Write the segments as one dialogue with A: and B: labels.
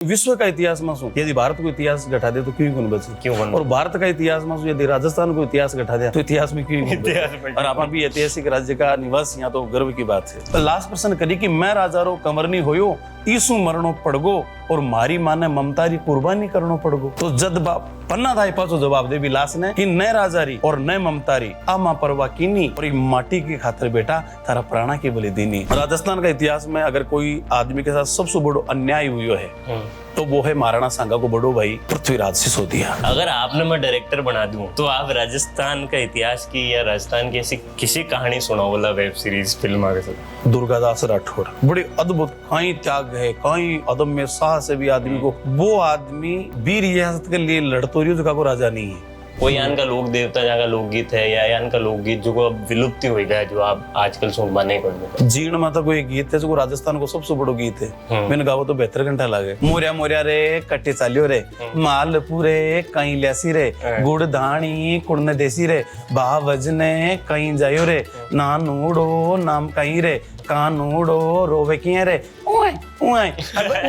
A: विश्व का इतिहास में शू यदि भारत को इतिहास घटा दे तो क्यों कोनी बचे,
B: क्यों कोनी?
A: और भारत का इतिहास में यदि राजस्थान को इतिहास घटा दे तो इतिहास में क्यों
B: इतिहास में
A: और आप भी ऐतिहासिक राज्य का निवासी, यहाँ तो गर्व की बात है। तो लास्ट प्रश्न करी कि मैं राजारो कंवरनी होयो ईसु मरणो पड़गो और मारी माने ममतारी कुर्बानी करनो पड़गो। तो जद बाप पन्ना थाई पाछो जवाब दे विलास ने कि नए राजारी और नए ममतारी आमा परवा कीनी और माटी की खातिर बेटा थारा प्राणा की बलि दीनी। राजस्थान का इतिहास में अगर कोई आदमी के साथ सबसे बड़ो अन्याय हुआ है तो वो है महाराणा सांगा को बड़ो भाई पृथ्वीराज सिसोदिया।
B: अगर आपने मैं डायरेक्टर बना दूं तो आप राजस्थान का इतिहास की या राजस्थान की ऐसी किसी कहानी सुनाओ वाला वेब सीरीज फिल्म आगे सकता।
A: दुर्गादास राठौर बड़ी अद्भुत, कहीं त्याग है, कहीं अदम्य साहस है भी आदमी को। वो आदमी वीर रियासत के लिए लड़तो रही जो राजा नहीं है।
B: कोई यान का लोक देवता जहाँ का लोकगीत है या यान का लोकगीत जो अब विलुप्ति हो गया है, जो आप आजकल सुनवा नहीं पड़।
A: जीर्ण माता कोई गीत है जो राजस्थान को सबसे बड़ो गीत है। मैंने गाओ तो 72 घंटा लागे। मोरिया मोरिया रे कट्टे चालियो रे मालपुरे कहीं ल्यासी रे गुड़ धाणी कुड़ने देसी रे बावजने कहीं जायो रे नानूड़ो नाम कहीं रे कानूड़ो रोवे किए रे ओए ओए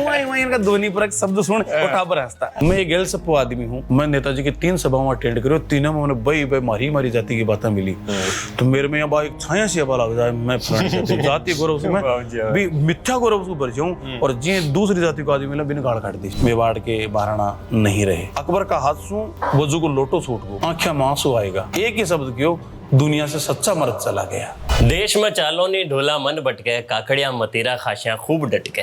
A: ओए ओए इनका ध्वनि पर एक शब्द सुन उठा पर हंसता। मैं एक गेल सप्पो आदमी हूँ। मैं नेताजी की 3 सभाओं अटेंड करो, तीनों में मैंने बई मारी जाति की बातें मिली। तो मेरे में यहाँ एक छाया सी हवा लग जाए, मैं जाति गौरव से मैं भी मिथ्या गौरव से भर जाऊं और जी दूसरी जाति को आदमी मिला बिन गाड़ काट दी। मेवाड़ के महाराणा नहीं रहे। अकबर का हाथ सू वजू को लोटो छूट गो, आंखें मांसू आएगा। एक ही शब्द क्यों दुनिया से सच्चा मर्द चला गया।
B: देश में चालो नी ढोला मन भटके काकड़िया मतीरा खासियां खूब डटके।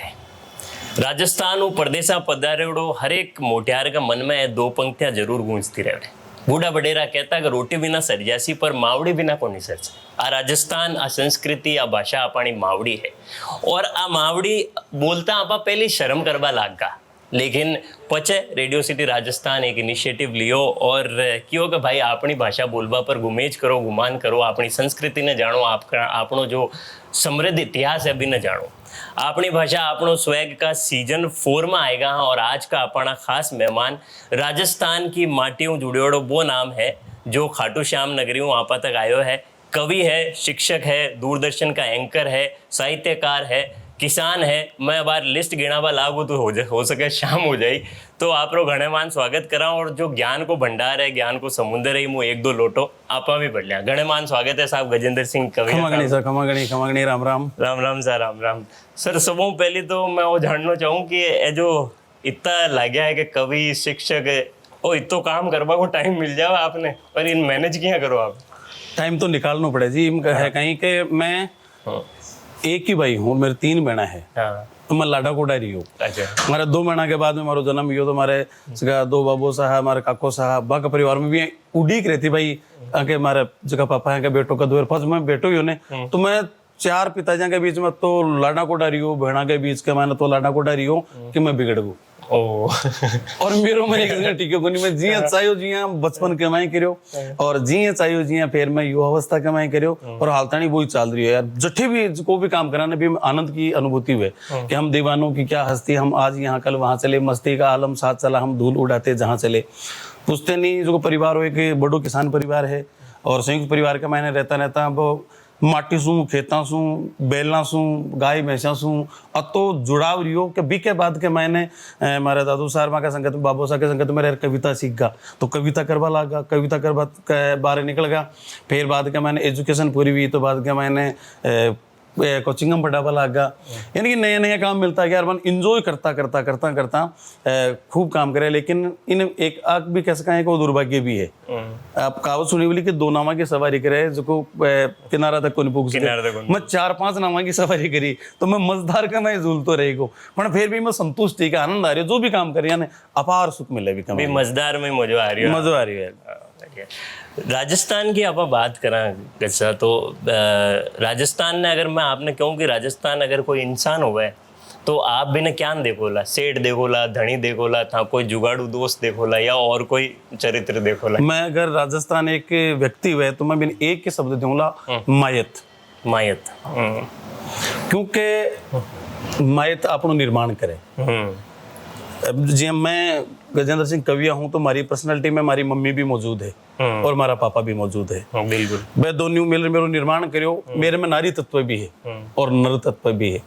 B: राजस्थान उ परदेसा पधारेड़ो हर एक मोटियार का मन में 2 पंक्तियां जरूर गूंजती रहे। बूढ़ा बडेरा कहता कि रोटी बिना सरजासी पर मावड़ी बिना कोनी सरज। आ राजस्थान आ संस्कृति आ भाषा अपनी मावड़ी है और आ मावड़ी बोलता आपा पहली शर्म करवा लागा, लेकिन पचे रेडियो सिटी राजस्थान एक इनिशिएटिव लियो और क्यों कि भाई अपनी भाषा बोलबा पर गुमेज करो, गुमान करो, अपनी संस्कृति ने जानो, आपनो जो समृद्ध इतिहास है भी न जानो। अपनी भाषा अपनो स्वैग का सीजन 4 में आएगा और आज का अपना खास मेहमान राजस्थान की माटियों जुड़ियोड़ो वो नाम है जो खाटू श्याम नगरियों आपा तक आयो है। कवि है, शिक्षक है, दूरदर्शन का एंकर है, साहित्यकार है, किसान है। मैं बार लिस्ट गिनावा लागू तो हो सके शाम हो जाए। तो आप लोग घणेमान स्वागत करा और जो ज्ञान को भंडार है, ज्ञान को समुद्र है, मुँह 1-2 लोटो आपा भी बढ़ लिया। घणेमान स्वागत है साहब गजेंद्र सिंह कवि।
A: खमागणी राम राम
B: राम राम सर, राम राम सर। सबों पहले तो मैं वो जानना चाहूँ कि ये जो इतना लगा है कि कवि शिक्षक है वो इतो काम करवा को टाइम मिल जाए आपने, पर इन मैनेज किया करो आप?
A: टाइम तो निकालना पड़े जी। है कहीं के मैं एक ही भाई हूँ, मेरे 3 बहना है। तो मैं लाडा कोडा रही हूँ। अच्छा। हमारे 2 महीना के बाद में हमारा जन्म हुआ तो हमारे 2 बाबू साहब, हमारे काको साहब, बाका परिवार में भी उड़ीक रहती भाई आके हमारे जगह पापा है के बेटों का 2 फर्ज में बेटो ही होने। तो मैं 4 पिताजी के बीच में तो लाडा कोडा रही हूँ, बहना के बीच के मैंने तो लाडा कोडा रही हूँ कि मैं बिगड़ गू। और मेरो में एक ठीक है मैं जिया चाहिए जिया बचपन कमाई करो और जिया चाहिए जिया फिर मैं युवा अवस्था कमाई करो और हालतानी वही चल रही है यार। जट्ठे भी को भी काम कराने भी आनंद की अनुभूति हुए कि हम दीवानों की क्या हस्ती, हम आज यहाँ कल वहां चले, मस्ती का आलम साथ चला, हम धूल उड़ाते जहाँ चले। पूछते नहीं जो परिवार हो कि बड़ो किसान परिवार है और संयुक्त परिवार का मैंने रहता अब माटी सू खेता सू बैलना सू गाय भैंसा सू अतो जुड़ाव रियो के बी के बाद के मैंने हमारे दादू साहब का संगत बाबू साहब के संगत में रह कविता सीख गा तो कविता करवा लगा, कविता करवा के बारे निकल गया। फिर बाद के मैंने एजुकेशन पूरी हुई तो बाद के मैंने कोचिंग में पढ़ावा लगा। यानी कि नया काम मिलता है यार, मन इंजॉय करता खूब काम करे। लेकिन इन एक आग भी कह सका है कि वो दुर्भाग्य भी है। आप कहावत सुनी बोली कि 2 नामा की सवारी करे जो को किनारा तक को नहीं पहुंच सके। मैं 4-5 नामा की सवारी करी तो मैं मजदार का मैं झूलतो रही को, पर फिर भी मैं संतुष्ट थी, आनंद आ रही है जो भी काम करी अपार सुख मिले भी
B: मजदार में मजा आ रही है। राजस्थान की आप बात करा तो राजस्थान ने अगर मैं आपने कहूँ कि राजस्थान अगर कोई इंसान हुआ है तो आप भी ने क्या देखोला? सेठ देखोला, धनी देखोला, था कोई जुगाड़ू दोस्त देखोला या और कोई चरित्र देखोला? मैं
A: अगर राजस्थान एक व्यक्ति हुए तो मैं बिन एक के शब्द दूंगा मायत।
B: मायत
A: क्योंकि मायत अपनो निर्माण करे। जी मैं गजेंद्र सिंह कविया हूँ तो हमारी पर्सनालिटी में हमारी मम्मी भी मौजूद है और हमारा पापा भी मौजूद है।
B: बिल्कुल।
A: मैं दोनों मेरे निर्माण करो। मेरे में नारी तत्व भी है और नर तत्व भी है।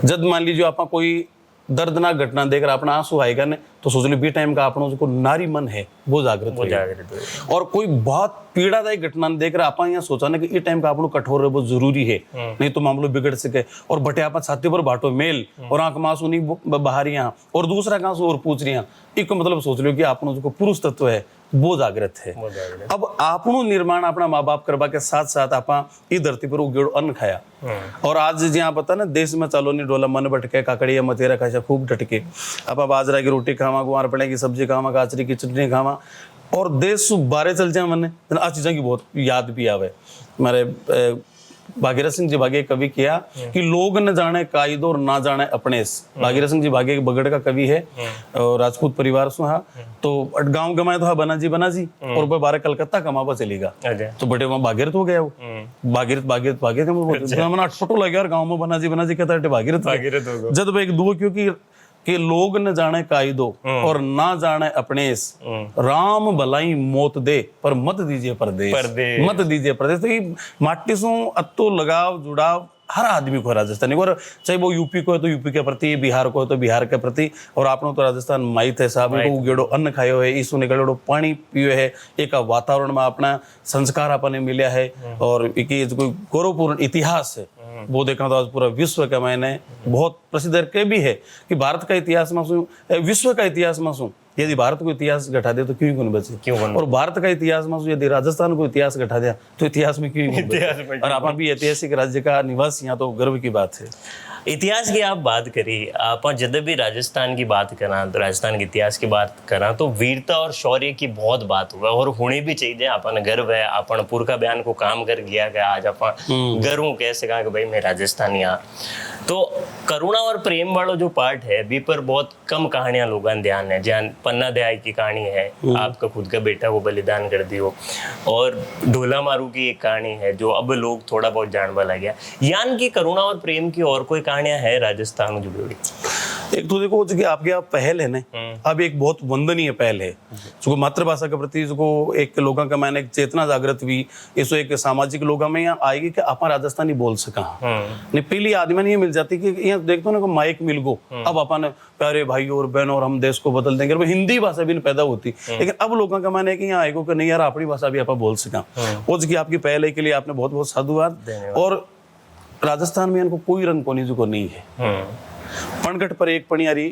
A: जब मान लीजिए आप कोई दर्दनाक घटना देख अपना आंसू आएगा ने तो सोच लो बी टाइम का अपना जो नारी मन है वो जागृत हो। और कोई बहुत पीड़ादायक घटना देख रहा अपन यहाँ सोचा ना कि ये टाइम का अपन कठोर है बहुत जरूरी है, नहीं तो मामलो बिगड़ सके। और बटे अपन छाती पर बाटो मेल और आंख मांसू नहीं बहारियां और दूसरा कहां से और पूछ रही एक मतलब सोच लो कि आपनो जो पुरुष तत्व है वो जागृत है। अब आपनो निर्माण अपना माँ बाप करवा के साथ साथ आपा ई धरती पर उगेड़ो अन्न खाया। और आज जहाँ पता ना देश में चालो नहीं डोला मन भटके काकड़िया मतेरा खाशा खूब डटके आपा बाजरा की रोटी खावा गुआर पड़े की सब्जी खावा गाचरी की चटनी खावा और देश बारे चल जाए मन आ चीज़ों की बहुत याद भी आवे। हमारे भागीरथ सिंह जी भागे कवि किया कि लोग न जाने कायदो और ना जाने अपने। भागीरथ सिंह जी भागे बगड़ का कवि है और राजपूत परिवार से हा तो गांव गमाए तो हा बना जी और वो बारह कलकत्ता कमावा चलेगा तो बटे वहां भागीरथ हो गया वो भागीरथ फोटो लगे और गाँव में बना जी कहता है भागीरथ जब एक दो क्योंकि कि लोग न जाने कायदो और ना जाने अपने राम भलाई मौत दे पर मत दीजिए परदेश मत दीजिए परदेश। तो ये माटी से अत्तो लगाव जुड़ाव हर आदमी को राजस्थानी और चाहे वो यूपी को है तो यूपी के प्रति, बिहार को है तो बिहार के प्रति। और आपने तो राजस्थान माइत है साहब को गेड़ो अन्न खायो है ईसु निकलो पानी पियो है एक वातावरण में अपना संस्कार अपने मिला है और एक कोई गौरवपूर्ण इतिहास है वो देखना तो आज पूरा विश्व का मैंने बहुत प्रसिद्ध के भी है कि भारत का इतिहास में सु विश्व का इतिहास में सु यदि भारत को इतिहास घटा दे तो क्यों बचे और भारत का इतिहास में यदि राजस्थान को इतिहास घटा दिया तो इतिहास में क्यों और आप भी ऐतिहासिक राज्य का निवासी यहाँ तो गर्व की बात है।
B: इतिहास की आप बात करी आप जब भी राजस्थान की बात करा तो राजस्थान के इतिहास की बात करा तो वीरता और शौर्य की बहुत बात हुआ और होनी भी चाहिए। अपन गर्व है अपन पुरखा बयान को काम कर गया गया आज अपन गर्व कह सका कि भाई मैं राजस्थानी हाँ। तो करुणा और प्रेम वाला जो पार्ट है बी पर बहुत कम कहानियां लोगों ध्यान है जहाँ पन्ना दयाई की कहानी है आपका खुद का बेटा वो बलिदान कर दियो और ढोला मारू की एक कहानी है जो अब लोग थोड़ा बहुत जानवा लग गया। यान की करुणा और प्रेम की और कोई कहानियां है राजस्थान में जुड़ी?
A: एक तो देखो जो आपके यहाँ पहल है ना अब एक बहुत वंदनीय पहल है जो मातृभाषा के प्रति जो एक लोगों का मैंने एक चेतना जागृत हुई इसको एक सामाजिक लोगों में यहाँ आएगी कि आप राजस्थानी बोल सका नहीं पहली आदमी नहीं मिल जाती कि यहाँ देखते हो ना माइक मिल गो अब अपन प्यारे भाइयों और बहनों और हम देश को बदल देंगे वो हिंदी भाषा भी पैदा होती लेकिन अब लोगों का माने कि यहाँ आएगो कि नहीं यार अपनी भाषा भी आप बोल सका वो जो आपकी पहल के लिए आपने बहुत बहुत साधुवाद। और राजस्थान में इनको कोई रंग कोनी जो को नहीं है पणगट पर एक पणियारी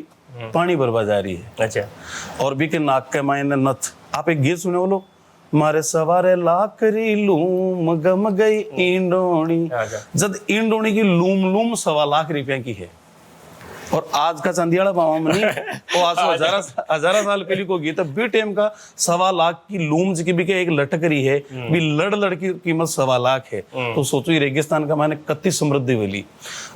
A: पानी भरवा जा रही है
B: अच्छा और
A: भी के नाक के मायने नथ आप एक गीत सुने बोलो मारे सवारे लाकरी लूम गम गई इंडोनी जब इंडोनी की लूम लूम 1.25 लाख रुपया की है और आज का चंदियाड़ा पावा में नहीं वो आज हजारा साल पहले को गीत बी टाइम का 1.25 लाख की लूम की भी एक लटकरी है भी लड़ की कीमत 1.25 लाख है तो सोचो ये रेगिस्तान का माने कत्ती समृद्धि वाली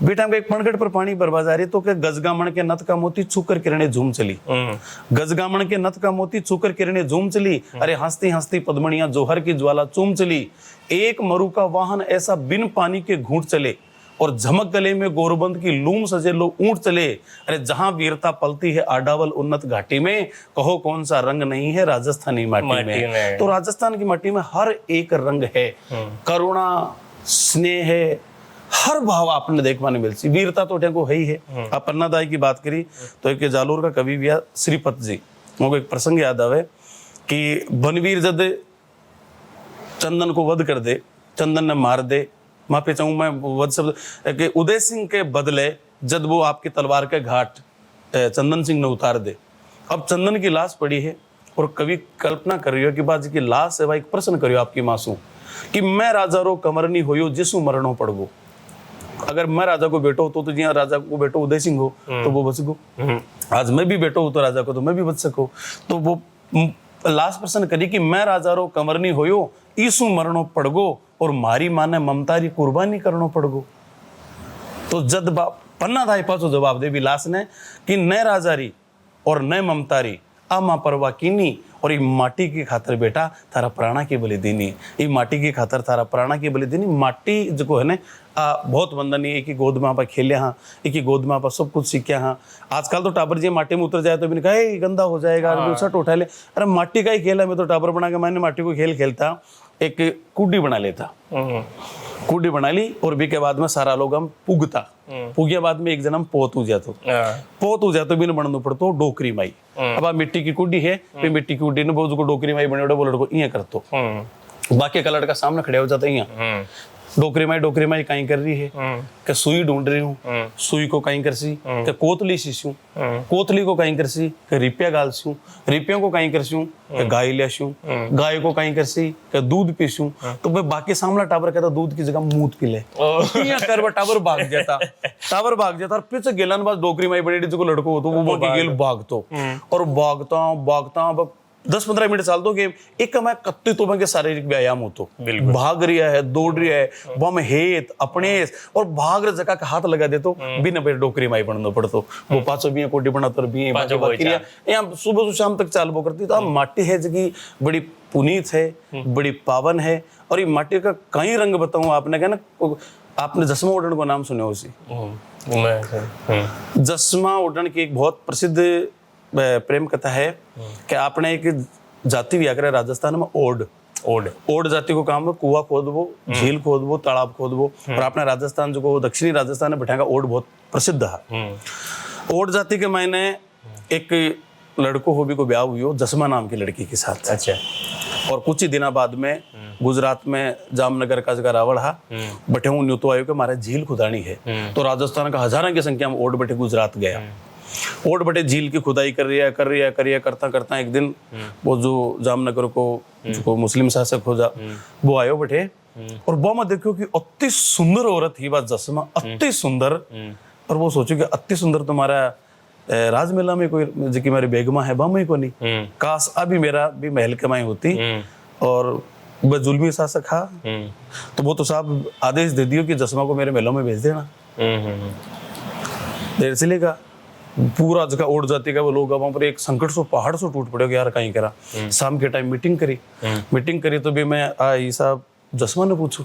A: बी टाइम का एक पणगट पर पानी बर्बाद जा रही तो क्या गजगामण के नथ का मोती छूकर किरणें झूम चली गजगामण के नथ का मोती छूकर किरणें झूम चली अरे हंसती हंसती पद्मणियां जोहर की ज्वाला चूम चली एक मरु का वाहन ऐसा बिन पानी के घूंट चले और झमक गले में गोरबंद की लूम सजे लो ऊंट चले अरे जहां वीरता पलती है आडावल उन्नत घाटी में कहो कौन सा रंग नहीं है राजस्थानी माटी में। तो राजस्थान की माटी में हर एक रंग है करुणा स्नेह है हर भाव आपने देख पाने मिलती वीरता तो को है ही है। आप पन्नादाई की बात करी तो एक जालोर का कवि भी श्रीपत जी मुझको एक प्रसंग याद आवे कि बनवीर जद चंदन को वध कर दे चंदन ने मार दे माफी चाहूँ मैं वध शब्द कि उदय सिंह के बदले जब वो आपकी तलवार के घाट चंदन सिंह ने उतार दे अब चंदन की लाश पड़ी है और कवि कल्पना कर रही हो कि बाजी की लाश है भाई प्रश्न करियो आपकी मासू कि मैं राजा रो कमरनी होयो जिसु मरणो पड़ गो अगर मैं राजा को बेटो तो जिया राजा को बेटो उदय सिंह हो तो वो बच गो आज मैं भी बेटो हूँ तो राजा को तो मैं भी बच सको तो वो लास्ट प्रश्न करी कि मैं राजा रो कमरनी होयो ईसु मरणो पड़गो और मारी माने ममतारी कुर्बानी करनो पड़गो। तो जद पन्नादाई पाछो जवाब दे विलास ने कि न राजारी और न ममतारी आमा परवा कीनी और ये माटी की खातर बेटा थारा प्राणा की बलि दीनी ये माटी की खातर थारा प्राणा की बलि दीनी माटी जो है ना बहुत वंदनीय एक ही गोद में आप खेले हाँ एक ही गोद में आप सब कुछ सीखा हाँ। आजकल तो टाबर जी माटी में उतर जाए तो भी कहा गंदा हो जाएगा शर्ट उठा ले अरे माटी का ही खेल है मैं तो टाबर बना के मैंने माटी को खेल खेलता एक कुड्डी बना लेता, कुड्डी बना ली और बी के बाद में सारा लोग हम पुगता, पुगिया बाद में एक जन्म पोत हो जातो, पोत हो जातो बिन बननो पड़तो डोकरी माई। अब आ मिट्टी की कुड्डी है, फिर मिट्टी की कुड्डी ने बोझ को डोकरी माई बने वो लड़को इं करतो, बाकी का लड़का सामने खड़े हो जाता इं डोकरी माई कहीं कर रही है कि सुई ढूंढ रही हूँ, सुई को कहीं कर सी कि कोतली सीसूं, कोतली को कहीं कर सी कि रिपिया गाल सूं, रिपिया को कहीं कर सूं कि गाय ले सूं, गाय को कहीं कर सी कि दूध पीसूं। तो भाई बाकी सामला टावर कहता दूध की जगह मूत पी ले, यहाँ कर वो टावर भाग जाता और पीछे गेलन बाद डोकरी माई बड़ी जो लड़को हो तो वो बाकी गेल भागतो और भागता 10-15 मिनट चाल दो गेम एक मैं कत्ती तो मैं के शारीरिक व्यायाम हो तो भाग रिया है, दौड़ रिया है, बम हेत अपने और भाग रहे जगह का हाथ लगा दे तो बिना पेड़ डोकरी माई बनना पड़तो वो 520 कोटी बना तो भी यहाँ सुबह से शाम तक चाल बो करती। तो माटी है जगह बड़ी पुनीत है, बड़ी पावन है और ये माटी का कई रंग बताऊं आपने क्या ना, आपने जसमा उड़न को नाम सुने उसी जसमा उड़न की एक बहुत प्रसिद्ध प्रेम कथा है कि आपने एक जाति भी आकर राजस्थान में ओड जाति को काम है कुआ खोदबो, झील खोदबो, तालाब खोदबो और आपने राजस्थान जो दक्षिणी राजस्थान में बैठा ओड बहुत प्रसिद्ध है। ओड जाति के मायने एक लड़को हो भी को ब्याह हुई हो जसमा नाम की लड़की के साथ।
B: अच्छा।
A: और कुछ ही दिना बाद में गुजरात में जामनगर का जगह रावण हा बटे हूँ न्यूतो आयो के हमारे झील खुदानी है तो राजस्थान का हजारों की संख्या में ओड बटे गुजरात गया, ओड बटे झील की खुदाई कर रही है करता एक दिन वो जो जामनगर को जो मुस्लिम शासक हो जा वो आयो बटे और वो में देखो कि अति सुंदर औरत ही बात जसमा अति सुंदर और वो सोचो कि अति सुंदर तुम्हारा राजमेला में कोई जो मेरी बेगमा है बम ही को नहीं काश अभी मेरा भी महल कमाई होती और वह जुल्मी शासक हा तो वो तो साहब आदेश दे दियो कि जसमा को मेरे महलों में भेज देना। देर से लेगा पूरा जगह ओड जाति का वो लोग वहां पर एक संकट सो पहाड़ से टूट पड़े यार कहीं करा। शाम के टाइम मीटिंग करी तो भी मैं आई साहब जसमा ने पूछू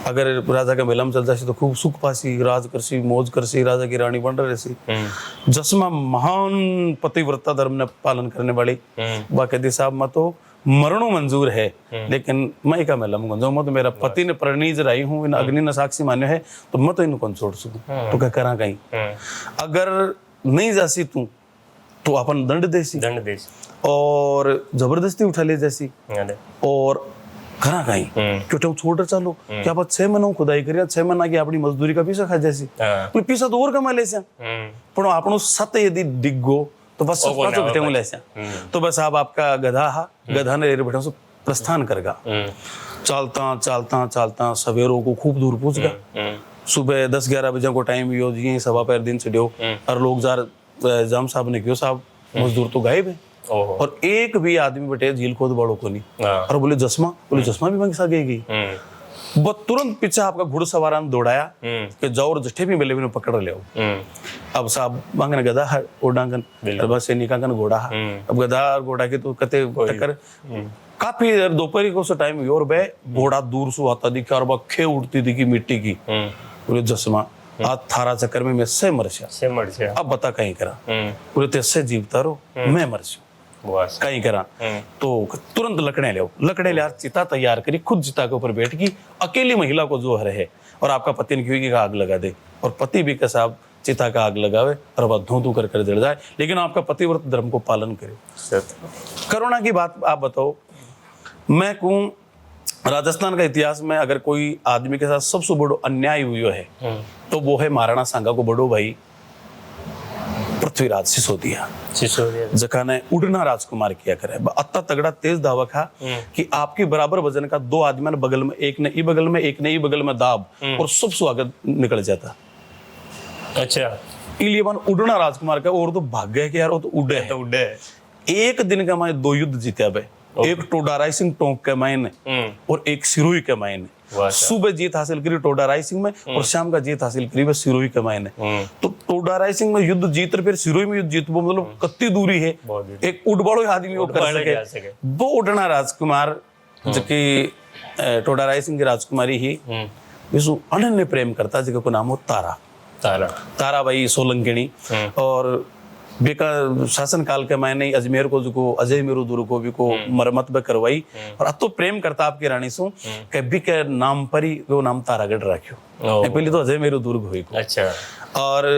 A: अगर राजा का मेला में चल जासी तो खूब सुख पासी राज करसी मौज करसी राजा की रानी बन रही सी। जसमा महान पतिव्रता धर्म ने पालन करने वाली बाकी साहब मैं तो मरणों मंजूर है लेकिन मैं का मेला में मैं तो मेरा पति ने प्रणीज रही हूँ इन अग्नि ने साक्षी मान्य है तो मैं तो इनको छोड़ सकूं तो क्या करा कहीं अगर नहीं जासी तू तो अपन दंड देसी और जबरदस्ती उठा ले जैसी और करा कहीं क्यों छोड़ चालो क्या बात 6 महीनों खुदाई करिया 6 महीना की अपनी मजदूरी का पीछा खा जैसी पीछा तो और कमा ले पण आपनो सत यदि डिगो तो बस तो बस आप आपका गधा ने बैठा प्रस्थान करगा। चलता सवेरों को खूब दूर पहुंच गया। सुबह 10-11 बजे को टाइम यो जी सवा पैर दिन चढ़ियो और लोग जाम साहब ने क्यों साहब मजदूर तो गायब है और एक भी आदमी बटे झील खोद बड़ो को नहीं और बोले जसमा भी मंग सा गई वो तुरंत पीछे आपका घुड़सवार दौड़ाया कि जाओ और जठे भी मिले भी पकड़ ले अब साहब मांगन गधा है ओडांगन बस निकांगन घोड़ा अब गधा और घोड़ा के तो कते टक्कर काफी दोपहर को टाइम और बे घोड़ा दूर से आता दिखा और खे उड़ती दिखी मिट्टी की बोले जसमा आज थारा चक्कर में मैं से मर गया अब बता कहीं करा बोले तेसे जीवता रो मैं मर कहीं करा तो तुरंत लकड़े ले चिता तैयार करी खुद चिता के ऊपर बैठ की अकेली महिला को जो है और आपका पति ने क्यों आग लगा दे और पति भी कैसा चिता का आग लगावे और वह धू कर जल जाए लेकिन आपका पतिव्रत धर्म को पालन करे। करुणा की बात आप बताओ मैं कहूँ राजस्थान का इतिहास में अगर कोई आदमी के साथ सबसे बड़ो अन्याय हुई है तो वो है महाराणा सांगा को बड़ो भाई पृथ्वीराज सिसोदिया जका ने उड़ना राजकुमार किया करे अत्ता तगड़ा तेज दावा था कि आपके बराबर वजन का 2 आदमी बगल में एक ने ई बगल में एक ने ई बगल में दाब और सबसे आगे निकल जाता।
B: अच्छा
A: इसलिए उड़ना राजकुमार का और तो भाग्य है कि यार वो तो उड़े एक दिन का मैं 2 युद्ध जीते अब एक टोडाराई सिंह टोंक के मायने और एक सिरोही के मायने सुबह जीत हासिल करी टोडाराई सिंह में और शाम का जीत हासिल करी वह सिरोही के मायने तो टोडाराई सिंह में युद्ध जीत फिर सिरोही में युद्ध जीत वो मतलब कत्ती दूरी है एक उड़बड़ो आदमी वो कर सके वो उड़ना राजकुमार जो कि टोडाराई सिंह की राजकुमारी ही विशु अनन्य प्रेम करता जिसका नाम हो तारा भाई सोलंकिनी और बेका शासन काल के मैंने अजमेर को जो अजय मेरू दूर को भी को मरम्मत में करवाई और अब तो प्रेम करता आपकी रानी सो के बी के नाम पर ही वो नाम तारागढ़ रखियो पहले तो अजय मेरू दुर्ग हुई को
B: अच्छा
A: और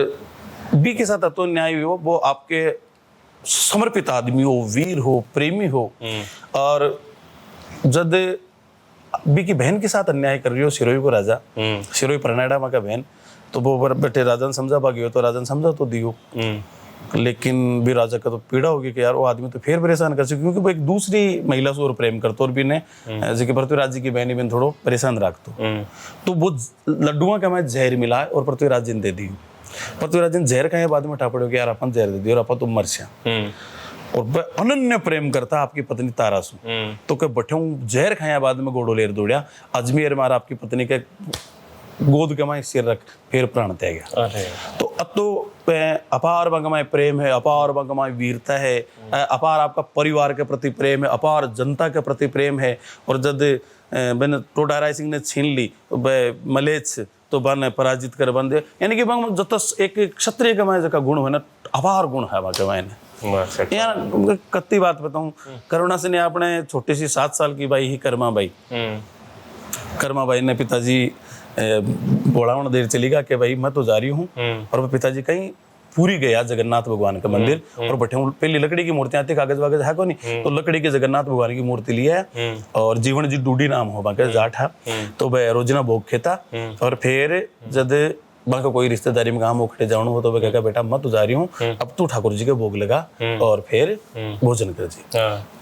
A: बी के साथ अतो न्याय हो वो आपके समर्पित आदमी हो वीर हो प्रेमी हो और जब बी की बहन के साथ अन्याय कर रही हो सिरोही को राजा सिरोही परनाडा माँ का बहन तो वो बेटे राजन समझा बागी हो तो राजन समझा तो दियो लेकिन भी राजा का तो पीड़ा होगी कि यार वो आदमी तो फिर परेशान कर सके क्योंकि वो एक दूसरी महिला से और प्रेम करतो और भी ने जी के पृथ्वीराज जी की बहनी बहन थोड़ो परेशान रखतो तो वो लड्डुआ का मैं जहर मिला और पृथ्वीराज जी ने दे दी पृथ्वीराज जी जहर का बाद में ठापड़े कि यार अपन जहर दे दी और अपन तुम मर जा और वह अनन्य प्रेम करता आपकी पत्नी तारा सु तो के बैठे जहर खाया बाद में गोड़ो लेर दौड़िया अजमेर मारा आपकी पत्नी के गोद के माए सिर रख फिर प्राण त्याग गया तो अब तो अपार बंगमाय प्रेम है अपार बंगमाय वीरता है अपार आपका परिवार के प्रति प्रेम है अपार जनता के प्रति प्रेम है और जब मैंने टोडा राय सिंह ने छीन ली तो मलेच तो बन पराजित कर बंदे यानी कि बंग जत एक क्षत्रिय के माए का गुण है ना अपार गुण है के मायने यार कत्ती बात बताऊं करुणा सिंह ने अपने छोटी सी 7 साल की बाई ही कर्मा बाई ने पिताजी बोलावण देर चली गया कि भाई मैं तो जा रही हूँ और वो पिताजी कहीं पूरी गया जगन्नाथ भगवान का मंदिर और बैठे पहली लकड़ी की मूर्तियां आती कागज वागज है को नहीं तो लकड़ी के जगन्नाथ भगवान की मूर्ति लिया है और जीवन जी डूडी नाम हो बाके जाट है तो वह रोजना भोग खेता और फिर जब बाका कोई रिश्तेदारी में काम उखड़े जाना हो तो वह कहा बेटा मैं तो जा रही हूँ अब तू ठाकुर जी के भोग लगा और फिर भोजन कर जी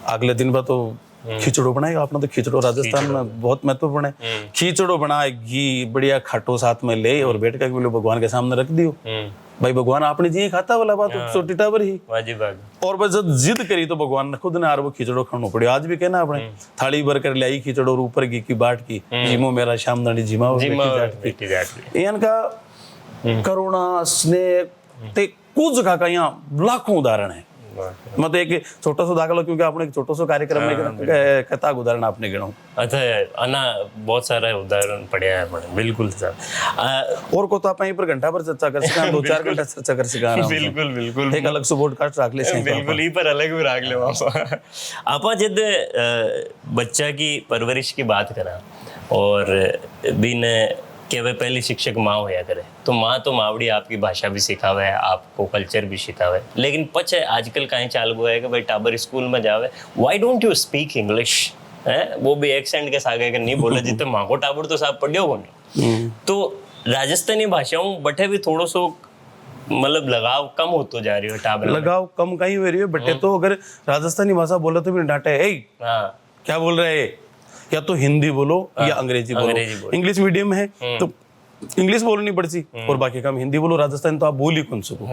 A: अगले दिन बाद तो खिचड़ो बनाएगा आपने तो खिचड़ो राजस्थान में बहुत महत्वपूर्ण है खिचड़ो बनाए घी बढ़िया खाटो साथ में ले और बैठ कर भगवान के सामने रख दियो भाई भगवान आपने जी खाता वाला बात छोटी टावर ही और बस जब जिद करी तो भगवान ने खुद ने वो खिचड़ो खानो पड़े आज भी कहना अपने थाली भर कर लाई खिचड़ो और ऊपर घी की बाट की जिमो मेरा श्याम दानी जिमा इनका करुणा स्नेह ते कुछ जगह का यहाँ लाखों उदाहरण है मतलब एक छोटा सा दाखला क्योंकि आपने एक छोटा सा कार्यक्रम में कथा उदाहरण आपने गिना
B: अच्छा अना बहुत सारा उदाहरण पड़े हैं बिल्कुल सर
A: और को तो आप यहीं पर घंटा पर चर्चा कर सका 2-4 घंटा चर्चा कर सका
B: बिल्कुल बिल्कुल
A: एक अलग से पॉडकास्ट रख ले
B: बिल्कुल ही पर अलग भी रख ले आपा जब बच्चा की परवरिश की बात करा और बिन कि वह पहली शिक्षक माँ होया करे तो माँ तो मावड़ी आपकी भाषा भी सिखावे है आपको कल्चर भी सिखावे लेकिन पछ आजकल कहीं चाल गया है कि भाई टाबर स्कूल में जावे why don't you speak English है वो भी एक्सेंट के सागे के नहीं बोले जितने माँ को टाबर तो साहब पढ़ियो कौन तो राजस्थानी भाषाओं बटे भी थोड़ो सो मतलब लगाव कम होतो जा रही हो टाबर
A: लगाव कम कहीं हो रही है बटे तो अगर राजस्थानी भाषा बोले तो भी डांटे है क्या बोल रहे हैं या तो हिंदी बोलो या अंग्रेजी बोलो इंग्लिश मीडियम है तो इंग्लिश बोलनी पड़ती और बाकी काम हिंदी बोलो राजस्थान तो आप बोल ही कौन सको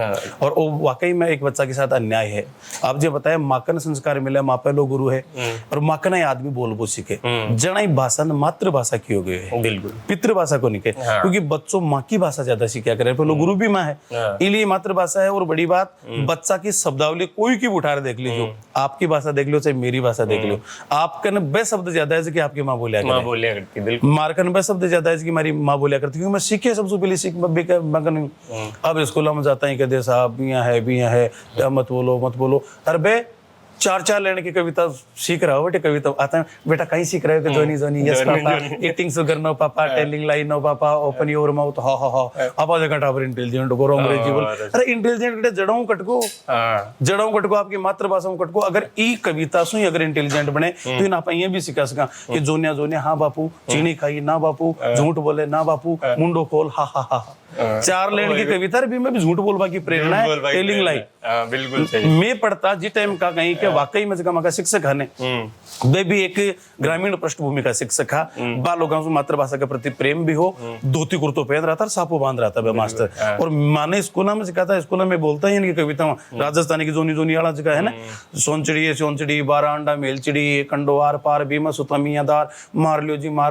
A: और वो वाकई में एक बच्चा के साथ अन्याय है आप जो बताया माकन संस्कार मिले मापेलो गुरु है और माकना ही आदमी बोल बो सीखे जनाई भाषा मातृभाषा की हो गई है
B: बिल्कुल
A: पितृभाषा को निके क्योंकि बच्चों माँ की भाषा ज्यादा सीखा करे पहले गुरु भी माँ है इसलिए मातृभाषा है और बड़ी बात बच्चा की शब्दावली कोई की उठा देख लीजिए आपकी भाषा देख लो चाहे मेरी भाषा देख लो आपका बे शब्द ज्यादा है कि आपकी माँ बोलिया करती मारकन बे शब्द ज्यादा है कि हमारी माँ बोलिया करती क्योंकि सीखे सबसे पहले सीख अब स्कूल में जाता है कहते साहब यहाँ है भी यहाँ है मत बोलो अरे बे 4 लाइन की कविता सीख रहा हो बेटे कविता आता है बेटा कहीं सीख रहे हो Johny Johny yes papa eating sugar no papa telling lie no papa open your mouth ha आप जगह टावर इंटेलिजेंट को अंग्रेजी बोल अरे इंटेलिजेंट के जड़ों कटको आपकी मातृभाषा में कटको अगर ई कविता सु अगर इंटेलिजेंट बने तो इन आप ये भी सिखा सका कि जोनिया हाँ बापू चीनी खाई ना बापू झूठ बोले ना बापू मुंडो खोल हा 4 लाइन की कविता भी मैं भी झूठ बोलवा की प्रेरणा है टेलिंग लाई
B: बिल्कुल
A: मैं पढ़ता जिस टाइम का कहीं के वाकई में जगह शिक्षक है वे भी एक ग्रामीण पृष्ठभूमि का शिक्षक है बालों से मातृभाषा के प्रति प्रेम भी हो धोती कुर्तो पहन रहा था सापो बांध रहा था मास्टर और माने स्कूल में सिखाता स्कूल में बोलता ही इनकी कविता राजस्थानी की जोनी वाला जगह है ना सोनचिड़ी 12 अंडा मेलचिड़ी कंडो आर पार भीमा सुता मियादार मार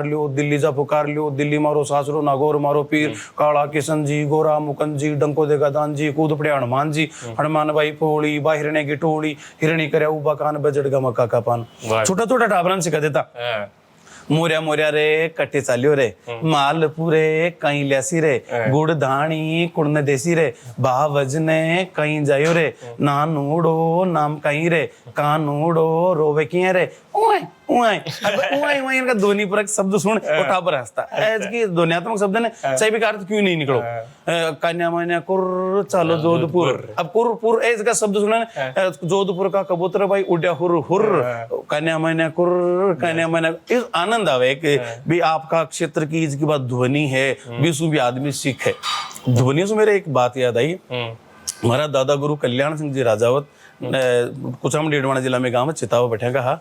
A: लियो दिल्ली जा पुकार लियो दिल्ली मारो सासरो नागौर मारो पीर काला किशन जी गोरा मुकंद जी डंको देगा दान जी कूद पड़े हनुमान जी हनुमान भाई पोड़ी बा हिरणे की टोड़ी हिरणी करे उबा कान बजट गा मक्का का पान छोटा टाबरन सिखा देता मोरिया मोरिया रे कटे चालियो रे माल पूरे कहीं ल्यासी रे गुड़ धाणी कुड़ने देसी रे बावजने कहीं जायो रे नानूड़ो नाम कहीं रे कानूड़ो रोवे किए रे उए उए अब उए उए इनका ध्वनि परक शब्द सुन उठा पर हंसता ऐज की ध्वन्यात्मक शब्द ने सही भी अर्थ क्यों नहीं निकलो कन्या मन्या कुर चलो जोधपुर अब कुर ऐज का शब्द सुना जोधपुर का कबूतर भाई उड्या हुर हुर कन्या मन्या कुर कन्या मन्या इस आनंद आवे कि भी आपका क्षेत्र की इसकी बात ध्वनि है विश्व भी आदमी सीखे ध्वनि से मेरे एक बात याद आई हमारा दादा गुरु कल्याण सिंह जी राजावत कुचाम डेडवाना जिला में गांव चितावा बैठा कहा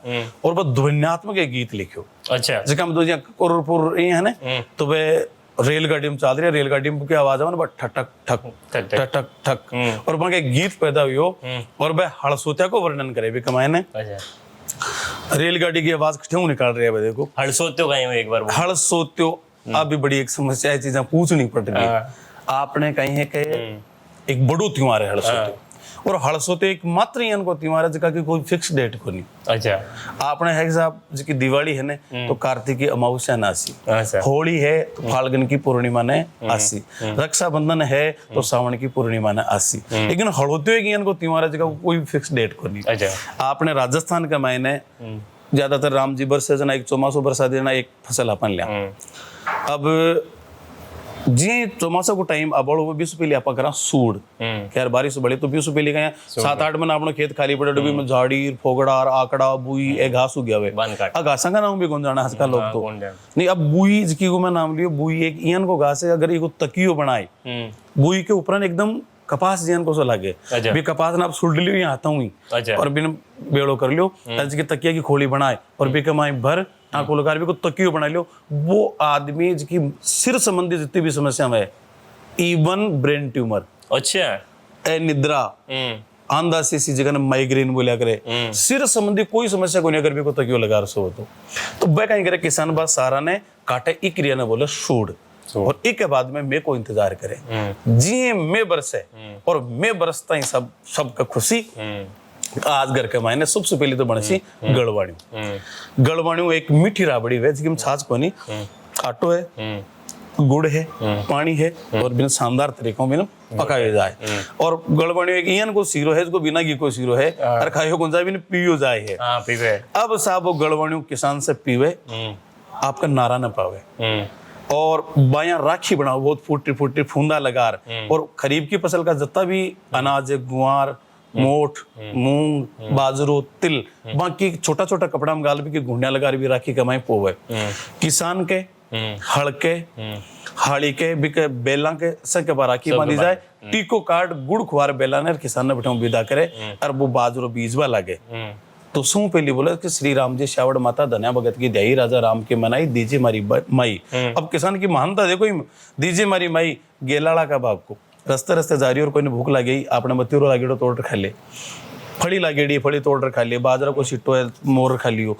A: और वह ध्वन्यात्मक एक गीत लिखो
B: अच्छा
A: जिसका हम दो कुरपुर ये है ना तो वे रेलगाड़ी में चल रही है रेलगाड़ी में की आवाज है ना ठक ठक ठक ठक ठक ठक और वहां एक गीत पैदा हुई हो और वह हड़सोत्या को वर्णन करे भी कमाए ने रेलगाड़ी की आवाज क्यों निकाल रही है देखो
B: हड़सोत्यो का एक बार
A: हड़सोत्यो अब भी बड़ी एक समस्या है चीजें पूछनी पड़ रही है आपने कहीं है कि एक बड़ो त्योहार है हड़सोत्यो और हड़सोते एक मात्र इनको त्योहार है जिसका की कोई फिक्स डेट को नहीं
B: अच्छा
A: आपने है साहब जिसकी दिवाली है ने तो कार्तिक की अमावस्या ने आसी होली है तो फाल्गुन की पूर्णिमा ने आसी रक्षाबंधन है तो सावन की पूर्णिमा ने आसी लेकिन हड़ोते की इनको त्योहार है जिसका कोई फिक्स डेट को नहीं
B: अच्छा
A: आपने राजस्थान का मायने ज्यादातर राम जी बरसे जना एक चौमासो बरसा देना एक फसल अपन लिया अब जी चौमासा को टाइम अब वो 20 पहले आप करा सूड खैर बारिश बढ़े तो 20 पहले गया 7-8 महीना अपना खेत खाली पड़े डूबी में झाड़ी फोगड़ा आकड़ा बुई ए घास उग गया घासा का नाम भी कौन जाना आजकल लोग तो नहीं अब बुई जिसकी को मैं नाम लियो बुई एक ईयन को घास है अगर ये तकियो बनाए बुई के ऊपर एकदम कपास जियन को सो लागे भी कपास ना आप सुड़ लियो यहाँ आता हूँ और बिन बेड़ो कर लियो की तकिया की खोली बनाए और भी कमाई भर टाँको लगा भी को तकियो बना लियो वो आदमी जिसकी सिर संबंधी जितनी भी समस्या है इवन ब्रेन ट्यूमर
B: अच्छा
A: निद्रा आंधा सी जगह ने माइग्रेन बोलिया करे सिर संबंधी कोई समस्या को नहीं अगर भी को तकियो लगा रसो तो वह कहीं करे किसान बात सारा ने काटे एक क्रिया ने बोले सूड और एक के बाद में मैं को इंतजार करे जी मैं बरसे और मैं बरसता ही सबका खुशी आज घर के मायने सबसे पहले तो बनसी गड़वाणी एक मीठी राबड़ी है जिसकी छाछ को नहीं आटो है गुड़ है पानी है और बिना शानदार तरीकों में पकाया जाए और गड़वाणी एक ईयन को सीरो है जिसको बिना घी को सीरो है और खायो कौन सा भी पियो जाए है अब साहब वो गड़वाणी किसान से पीवे आपका नारा न पावे और बाया राखी बनाओ बहुत फूटी फूटी फूंदा लगा और खरीफ की फसल का जितना भी अनाज गुआर मोठ मूंग बाजरो तिल बाकी छोटा छोटा कपड़ा में गाल भी की घुंडिया लगा भी राखी कमाई पोवे किसान के हड़के हाड़ी के भी के बेला के सके राखी बांधी जाए टीको काट गुड़ खुआर बेला ने किसान ने बैठा विदा करे और वो बाजरो बीजवा लगे तो सू पहली बोला कि श्री राम जी श्यावड़ माता धन्या भगत की दयाई राजा राम के मनाई दीजिए मारी माई अब किसान की महानता देखो दीजिए मारी माई गेलाड़ा का बाप को रस्ते रस्ते जा रही और कोई ने भूख लगी आपने मत्यूरो लागेड़ो तोड़ खा ले फड़ी लागेड़ी फड़ी तोड़ खा ले बाजरा को छिट्टो है मोर खा लियो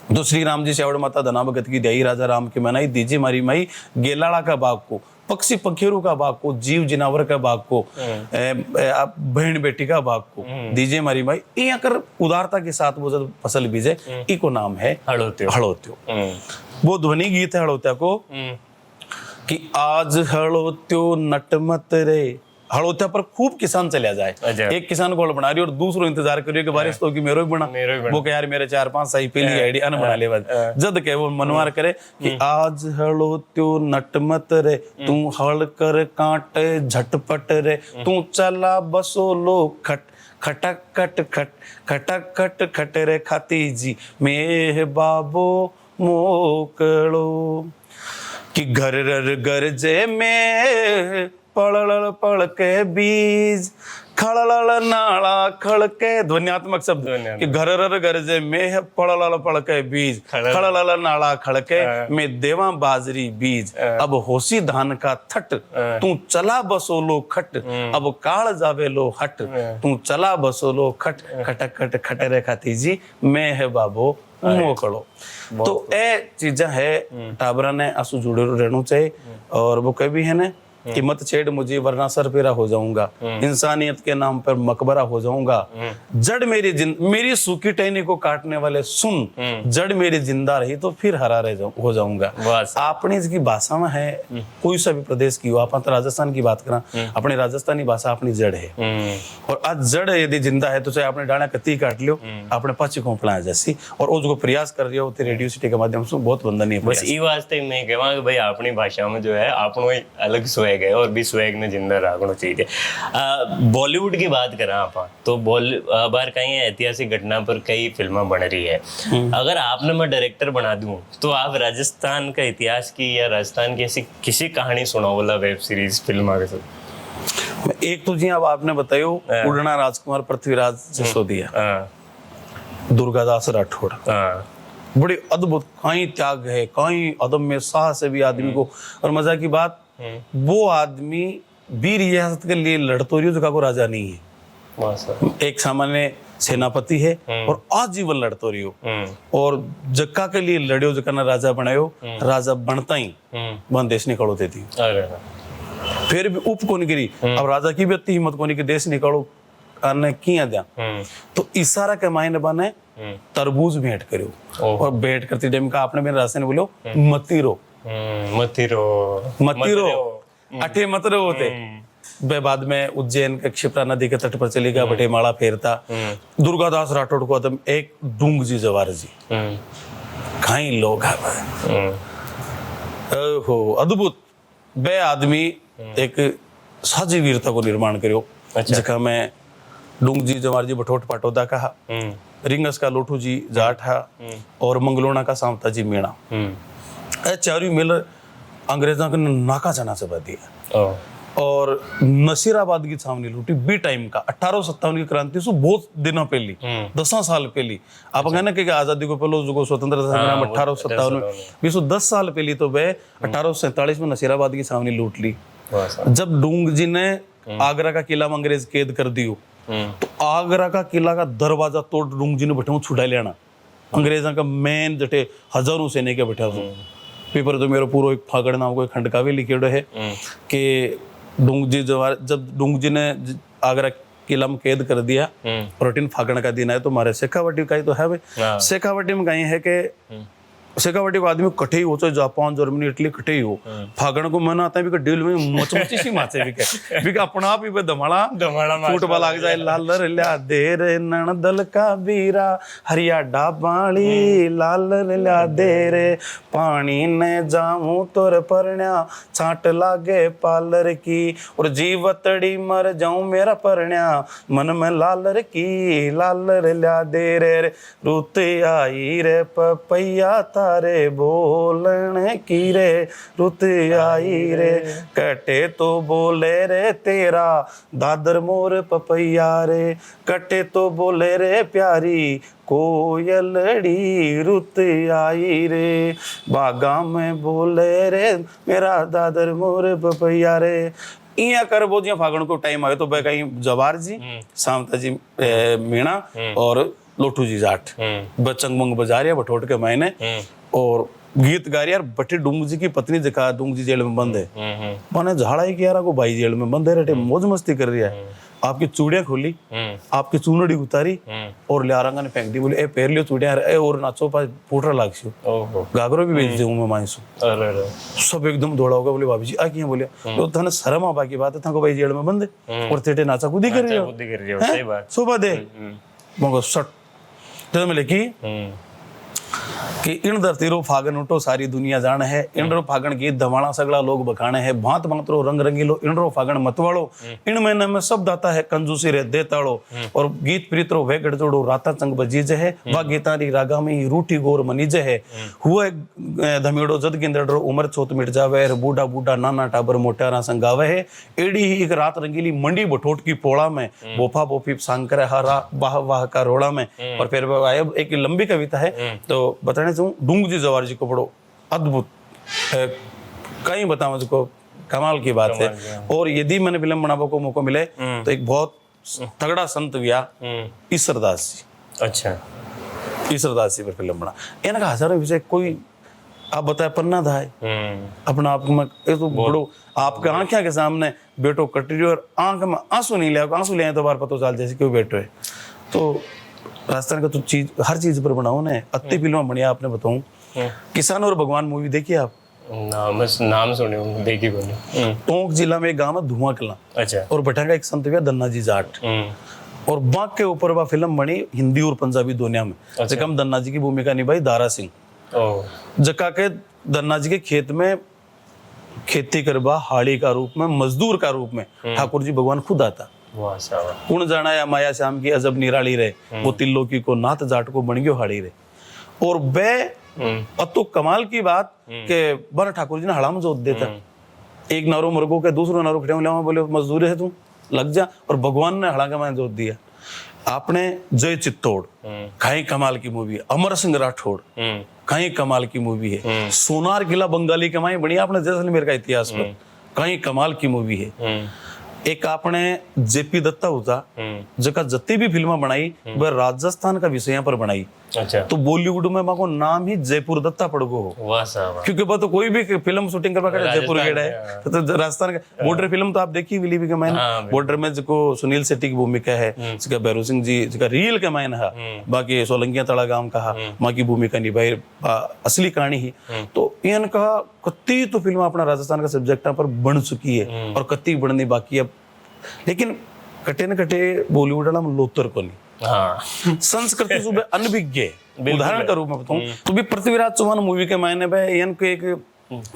A: तो श्री राम जी श्यावड़ माता धना भगत की दयाई राजा राम की मनाई दीजिए मारी माई गेलाड़ा का बाग को पक्षी पखेरु का बाग को जीव जिनावर का बाग को बहन बेटी का बाग को दीजिए मारी माई ये अगर उदारता के साथ वो जब फसल बीजे इको नाम है हड़ोत्यो वो ध्वनि गीत है हड़ोत्या को कि आज हड़ोत्यो नटमत रे हड़ोत्या पर खूब किसान चला जाए एक किसान गोल बना रही और दूसरो इंतजार करियो कि बारिश तो कि मेरो भी बना वो कह यार मेरे 4-5 सही पहली आईडी अन बना ले जद के वो मनवार करे कि आज हड़ोत्यो नटमत रे तू हड़ कर कांटे झटपट रे तू चला बसो लो खट खटक खट खट खटक खट खट रे खाती जी मेह बाबो मोकड़ो कि घर गरजे में पड़ल पड़ के बीज खड़ल नाला खड़ के ध्वन्यात्मक शब्द कि घर गरजे में पड़ल पड़ के बीज खड़ल नाला खड़ के में देवा बाजरी बीज अब होसी धान का थट तू चला बसोलो खट अब काल जावे लो हट तू चला बसोलो खट खटक खट खट रे खाती जी मैं है बाबो मोकड़ो तो ए चीजा है टाबरा ने आसू जुड़े रहना चाहिए और वो कभी है ना कि मत छेड़ मुझे वरना सरपेरा हो जाऊंगा, इंसानियत के नाम पर मकबरा हो जाऊंगा, जड़ मेरी सूखी टहनी को काटने वाले सुन, जड़ मेरी जिंदा रही तो फिर हरा हो जाऊंगा। अपनी इसकी भाषा में है, कोई सा भी प्रदेश की हो, आप राजस्थान की बात करा, अपनी राजस्थानी भाषा अपनी जड़ है, और आज जड़ यदि जिंदा है तो चाहे आपने डाना कत्ती काट लियो, आपने पची खोपड़ा जैसी, और उसको प्रयास कर रही हो रेडियो सिटी के माध्यम से बहुत वंदनीय।
B: बस ई वास्ते मैं कहवा कि भाई अपनी भाषा में जो है आपनो अलग स्वैग है, और भी स्वैग ने जिंदा रखना चाहिए। बॉलीवुड की बात करा आप तो बार कहीं ऐतिहासिक घटना पर कई फिल्में बन रही है, अगर आपने मैं डायरेक्टर बना दूं तो आप राजस्थान का इतिहास की या राजस्थान की ऐसी किसी कहानी सुनाओ वाला वेब सीरीज फिल्म आगे सब।
A: एक तो जी अब आपने बतायो उड़ना राजकुमार पृथ्वीराज सिसोदिया, दुर्गादास राठौड़, बड़ी अद्भुत, कहीं त्याग है, कहीं अदम्य साहस है भी आदमी को, और मजा की बात वो आदमी भी रियासत के लिए लड़तो रही जगह को राजा नहीं है, एक सामान्य सेनापति है और आजीवन लड़तो रही हो, और जक्का के लिए लड़ियो जक्का ना राजा बनायो, राजा बनता ही वन देश निकालो देती, फिर भी उप को निकली, अब राजा की भी अति हिम्मत को निकली देश निकालो करने किया दिया, तो इशारा के मायने बने तरबूज भेंट करो, और भेंट करती टाइम का आपने मेरे रास्ते ने बोलो मतीरो अठे मतरो होते वे, बाद में उज्जैन के क्षिप्रा नदी के तट पर चली गया, बटे माला फेरता, दुर्गादास राठौड़ को एकदम एक डूंग जी जवार जी कहीं लोग हो अद्भुत वे आदमी एक साजी वीरता को निर्माण करो, जगह में डूंग जी जवार जी बठोट पाटोदा कहा, रिंगस का लोठू जी जाट है, और मंगलोना का सावता जी मीणा, चारों मिल अंग्रेजों को नाका चना चबा दिया, और नसीराबाद की छावनी लूटी बी टाइम का 1857 की क्रांति से बहुत दिनों पहली 10 साल पहली, आप कहना कि आजादी को पहले जो स्वतंत्रता संग्राम 1857 में 10 साल पहली, तो वह 1847 में नसीराबाद की छावनी लूट ली। जब डूंग जी ने आगरा का किला में अंग्रेज कैद कर दियो, तो आगरा का किला का दरवाजा तोड़ डूंग जी ने बैठा छुड़ा लेना, अंग्रेजों का मेन जटे हजारों सैनिक के बैठा था, पेपर तो मेरा पूरा एक फागड़ नाम को खंड का भी लिखेड़ो है कि डूंग जी जब डूंग जी ने आगरा किला में कैद कर दिया, प्रोटीन फागड़ का दिन है, तो हमारे शेखावटी का ही तो है भाई, शेखावटी में कहीं है कि शेखावटी को आदमी कटे ही हो, चाहे जापान जर्मनी इटली कटे ही हो, फागण को मन आता है भी डील में मचमची सी माचे भी अपना आप ही धमाड़ा फुटबॉल आगे जाए, लाल ल्या दे रे नणदल का बीरा हरिया डाबाली, लाल ल्या दे रे पानी ने जाऊं तोर परण्या छाट लागे पालर की, और जीवतड़ी मर जाऊं मेरा परण्या मन में लालर की, लालर ल्या दे रे रुत आई रे पपैया तारे बोलने की रे, रुत आई रे कटे तो बोले रे तेरा दादर मोर पपैया रे, कटे तो बोले रे प्यारी कोयलड़ी, रुत आई रे बागा में बोले रे मेरा दादर मोर पपैया रे। इया कर वो जी फागण को टाइम आए तो वह कहीं जवार जी, सामता जी मीणा और लोठू जी जाट बचंग मंग बजा रही है बठोट के मायने, और गीत गा रही यार, बटे डूंग जी की पत्नी दिखा, डूंग जी जेल में बंद है, मैंने झाड़ा ही किया को भाई जेल में बंद है, रटे मौज मस्ती कर रही है, आपकी चूड़ियां खोली, आपकी चूनड़ी उतारी और लियारंगा ने फेंक दी, बोले ए पैर लियो चूड़ियां ए और नाचो पास फूटरा लागसी, गागरो भी बेच दूं मैं मानसू, सब एकदम दौड़ा होगा, बोले भाभी जी आ किया, बोले तो थाने शर्म आ बाकी बात है, थाको भाई जेल में बंद है और तेटे नाचा कूदी कर रही हो, सही बात सुबह दे मंगो सट तो मिले कि इन धरती रो फागन उठो सारी दुनिया जाने है, इन रो फागन गीत धमाना सगला लोग बखाने है, भांत भांत रो रंग रंगीलो इन रो फागन मतवाड़ो, इन महीने में सब दाता है कंजूसी रे देताड़ो, और गीत प्रीत रो वे गड़जोड़ो राता चंग बजीज है, वा गीतारी रागा में ही रूठी गोर मनीज है, हुए धमीड़ो जद गिंदड़ रो उम्र चोत मिट जावे, बूढ़ा बूढ़ा नाना टाबर मोटारा संगावे है, एड़ी ही एक रात रंगीली मंडी बठोट की पोड़ा में, बोफा बोफी सांकर हारा वाह वाह का रोड़ा में, और फिर एक लंबी कविता है, तो बताने डूंग जी जवार जी को बड़ो अद्भुत कहीं बताऊं मुझको कमाल की बात है, और यदि मैंने फिल्म बनाने को मौका मिले तो एक बहुत तगड़ा संत हुआ ईश्वरदास जी, अच्छा ईश्वरदास जी पर फिल्म बना, इनका हजारों विषय कोई आप बताए पन्ना धाय अपना आप में ये तो बड़ो आपके आंखें के सामने बेटो कटरी और आंख में आंसू नहीं ले आंसू ले तो बार पता चल जैसे क्यों बैठो है। तो राजस्थान का तो चीज हर चीज पर बनाओ ना अति फिल्म बढ़िया आपने बताऊं किसान और भगवान मूवी देखी आप?
B: नाम सुने देखी बनी।
A: टोंक जिला में एक गांव है धुआं कला। अच्छा। और बैठा का एक संत भैया धन्ना जी जाट और बाग के ऊपर वह फिल्म बनी हिंदी और पंजाबी दोनों में। अच्छा। हम धन्ना जी की भूमिका निभाई दारा सिंह जका के धन्ना जी के खेत में खेती करवा हाड़ी का रूप में मजदूर का रूप में ठाकुर जी भगवान खुद आता। कौन जाना या माया श्याम की अजब निराली रहे वो तिल्लोकी को नाथ जाट को बन गयो हाड़ी रहे। और वे तो कमाल की बात के बर ठाकुर जी ने हड़ाम जोत देता एक नारो मरगो के दूसरो नारो खड़े बोले मजदूर है तू लग जा और भगवान ने हड़ा का मैंने जोत दिया। आपने जय चित्तौड़ कहीं कमाल की मूवी है। अमर सिंह राठौड़ कहीं कमाल की मूवी है। सोनार किला बंगाली कमाई बनी आपने जैसलमेर का इतिहास पर कहीं कमाल की मूवी है। एक आपने जेपी दत्ता होता जगह जत्ती भी फिल्म बनाई वह राजस्थान का विषय पर बनाई। अच्छा। तो बॉलीवुड में माको नाम ही जयपुर दत्ता पड़गो हो क्योंकि तो कोई भी फिल्म शूटिंग करवा जयपुर गेड़ा है तो राजस्थान का बॉर्डर फिल्म तो आप देखी विली भी कमाइन बॉर्डर में जो सुनील शेट्टी की भूमिका है जिसका भैरू सिंह जी जिसका रियल कमाइन है बाकी सोलंकिया तड़ा गांव का माँ की भूमिका निभाई असली कहानी ही। तो इनका कत्ती तो फिल्म अपना राजस्थान का सब्जेक्ट पर बन चुकी है और कत्ती बननी बाकी है लेकिन कटे न कटे बॉलीवुड वाला लोतर को नहीं। हाँ। संस्कृति सुबह अनभिज्ञ उदाहरण का रूप में बताऊं तो भी पृथ्वीराज चौहान मूवी के मायने में इनको एक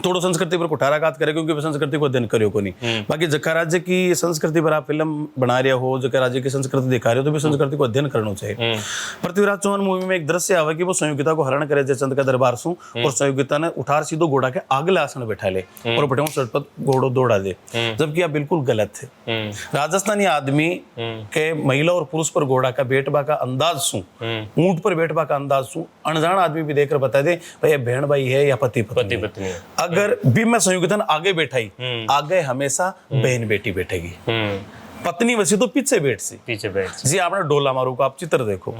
A: थोड़ा संस्कृति पर कुठाराघात करे क्योंकि संस्कृति को अध्ययन करियो को नहीं। बाकी जका राज्य की संस्कृति पर आप फिल्म बना रहे हो जका राज्य की संस्कृति दिखा रहे हो तो भी संस्कृति को अध्ययन करना चाहिए। पृथ्वीराज चौहान मूवी में एक दृश्य आवा कि वो संयोगिता को हरण करे जयचंद का दरबार सु और संयोगिता ने उठार सीधो घोड़ा के अगले आसन बैठा ले और बैठे सर पर घोड़ो दौड़ा दे जबकि आप बिल्कुल गलत थे। राजस्थानी आदमी के महिला और पुरुष पर घोड़ा का बैठवा का अंदाज सु ऊंट पर बैठवा का अंदाज सु अनजान आदमी भी देखकर बता दे भाई बहन भाई है या पति पत्नी। अगर भी मैं संयुक्तन आगे बैठाई आगे हमेशा बहन बेटी बैठेगी पत्नी वैसी तो पीछे बैठ जी। आपने डोला मारू का आप चित्र देखो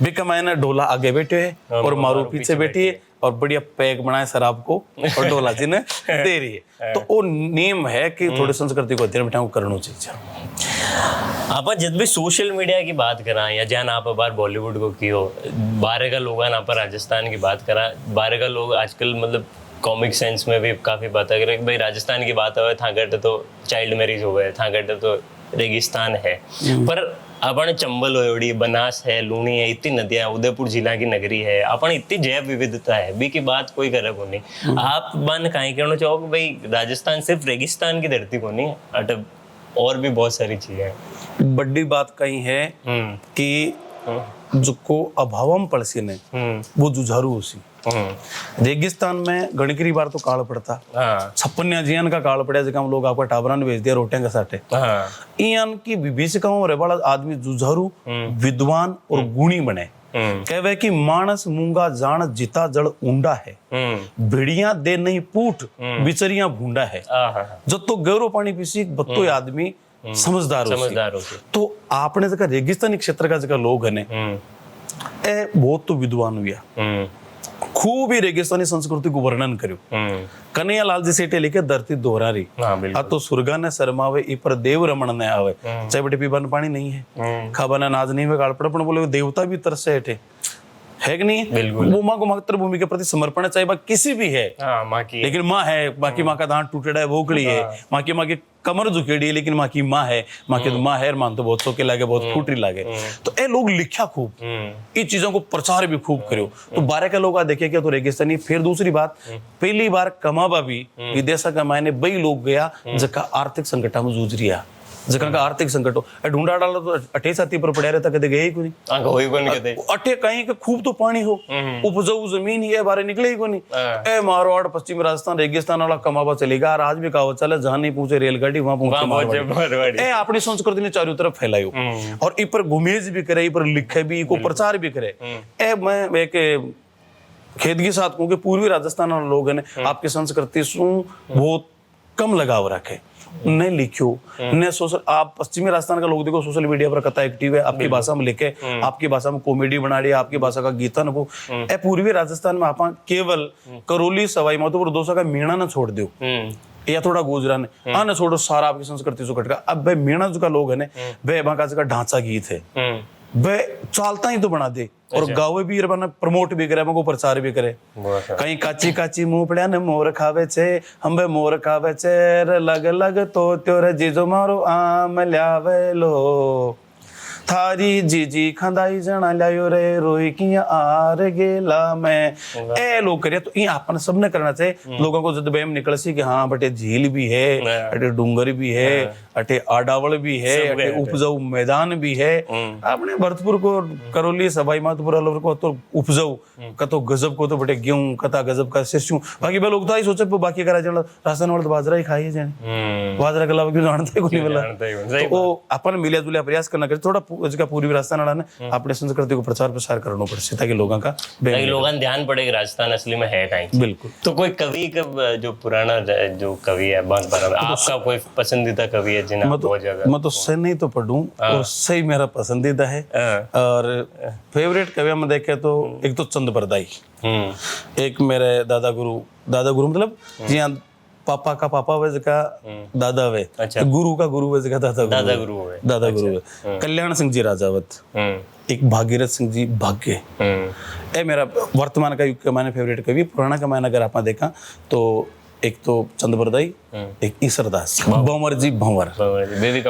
A: भी कमायना डोला आगे बैठे है और मारू पीछे बैठी है और बढ़िया पैक बनाए शराब को और डोला जी ने दे रही है। तो वो नियम है कि थोड़ी संस्कृति को अध्ययन बैठा करना चाहिए।
B: आप जब भी सोशल मीडिया की बात करा या जहाँ आप बार बॉलीवुड को की हो बारह का लोग आप राजस्थान की बात करा बारह का लोग आजकल मतलब कॉमिक सेंस में भी काफी बात है कि भाई राजस्थान की बात है था गट तो चाइल्ड मैरिज हो गए था गट तो रेगिस्तान है पर अपन चंबल होड़ी बनास है लूणी है इतनी नदियां उदयपुर जिला की नगरी है अपन इतनी जैव विविधता है भी की बात कोई करे को नहीं। आप बन कहीं कहना चाहो कि भाई राजस्थान सिर्फ रेगिस्तान की धरती को नहीं अट और भी बहुत सारी चीजें।
A: बड़ी बात कहीं है कि जो अभावम पड़सी ने वो जुझारू उसी रेगिस्तान में गणगिरी बार तो काल पड़ता छप्पन्या जियन का काल पड़ा जगह हम लोग आपका टाबरान भेज दिया रोटियां का साटे इन की विभीषिकाओं रे बड़ा आदमी जुझारू विद्वान और गुणी बने कहवे कि मानस मूंगा जान जिता जड़ ऊंडा है भेड़िया दे नहीं पूठ बिचरिया भूंडा है जब तो गौरव पानी पीसी बत्तो आदमी समझदार हो। तो आपने जगह रेगिस्तानी क्षेत्र का जगह लोग है ए बहुत तो विद्वान हुआ खूब ही रेगिस्तानी संस्कृति को वर्णन करो कन्हैया लाल जी सेठे लिखे धरती दोहरा रही तो सुरगा ने शर्मावे इपर देव रमण ने आवे चाहे बेटे पीवन पानी नहीं है खाबा ने नाज नहीं हुए गाड़पड़ बोले देवता भी तरस हेठे है कि नहीं। वो माँ को मातृभूमि के प्रति समर्पण है चाहे किसी भी है माँ की लेकिन माँ है माँ की माँ का दांत टूटेड़ा है वोकड़ी है माँ की कमर झुकेड़ी है लेकिन माँ की माँ है माँ की माँ है मान तो बहुत सोके लागे बहुत फूटरी लागे। तो ये लोग लिखा खूब इन चीजों को प्रचार भी खूब करो तो बारह के लोग देखे क्या तो रेगिस्तानी। फिर दूसरी बात पहली बार कमाबा भी विदेशा कमाने बई लोग गया जका आर्थिक संकट में जूझ रिया जगह का आर्थिक संकट हो ढूंढा डाला तो अठे साथी पर पड़ा रहता कदे गए ही कोनी अठे कहीं के खूब तो पानी हो उपजाऊ जमीन ही है बारे निकले ही कोनी ए मारवाड़ पश्चिम राजस्थान रेगिस्तान वाला कमावा चलेगा आज भी कहावत चले जहां नहीं पहुंचे रेलगाड़ी वहां पहुंचे ए अपनी संस्कृति ने चारों तरफ फैलायो और इ पर घुमेज भी करे इ पर लिखे भी को प्रचार भी करे। ए मैं एक खेद के साथ कहूं कि पूर्वी राजस्थान वाले लोग हैं आपकी संस्कृति से बहुत कम लगाव रखे ने लिखो ने सोशल। आप पश्चिमी राजस्थान का लोग देखो सोशल मीडिया पर कथा एक्टिव है, आपकी भाषा में लिखे, आपकी भाषा में कॉमेडी बना रही है, आपकी भाषा का गीतन को ए पूर्वी राजस्थान में आप केवल करौली सवाई माधोपुर दोसा का मीणा न छोड़ दो या थोड़ा गुजरान आने छोड़ो, सारा आपकी संस्कृति से कटका। अब भाई मीणा जो का लोग है ना, वे वहां का ढांचा गीत है, वे चालता ही तो बना दे और गावे भी बना, प्रमोट भी करे, को प्रचार भी करे। कहीं काची काची मुंह ने मोर खावे छे, हम बे मोर खावे छे, लग लग तो त्योरे जीजो मारो आम ल्यावे लो, थारी जीजी खंदाई जना लायो रे, रोई किया आर गेला में। ए लोग करे तो ये अपन सबने करना चाहिए। लोगों को जब बेम निकल सी कि हाँ बटे झील भी है, अटे डूंगर भी है, अटे आडावल भी है, अटे उपजाऊ मैदान भी है। अपने भरतपुर को करौली सवाई माधोपुर अलवर को तो उपजाऊ कतो गजब को तो बटे गेहूं कता गजब का शिष्यू। बाकी बे लोग तो आई सोचे बाकी करा जण राशन वाले तो बाजरा ही खाई जाने, बाजरा के अलावा क्यों जानते कोई बोला। तो वो अपन मिलिया जुलिया प्रयास करना करे, थोड़ा जगह पूर्वी राजस्थान वाला ने अपने संस्कृति को प्रचार प्रसार करना पड़े ताकि लोगों का
B: ध्यान पड़े राजस्थान असली में है कहीं।
A: बिल्कुल।
B: तो कोई कवि का जो पुराना जो कवि है आपका कोई पसंदीदा कवि है जिन्हें बहुत ज्यादा?
A: मैं तो से नहीं तो पढ़ूं और सही मेरा पसंदीदा है। और फेवरेट कवि में देखे तो एक तो चंद बरदाई, एक मेरे दादा गुरु मतलब जी हाँ पापा का पापा वैसे का दादा वे,
B: अच्छा।
A: गुरु का गुरु वैसे का दादा गुरु वे। कल्याण सिंह जी राजावत, एक भागीरथ सिंह जी भाग्य, ए मेरा वर्तमान का युग का मैंने फेवरेट कवि। पुराना का मैंने अगर आपने देखा तो एक तो चंद बरदाई, एक ईसरदास, भंवर जी भंवर।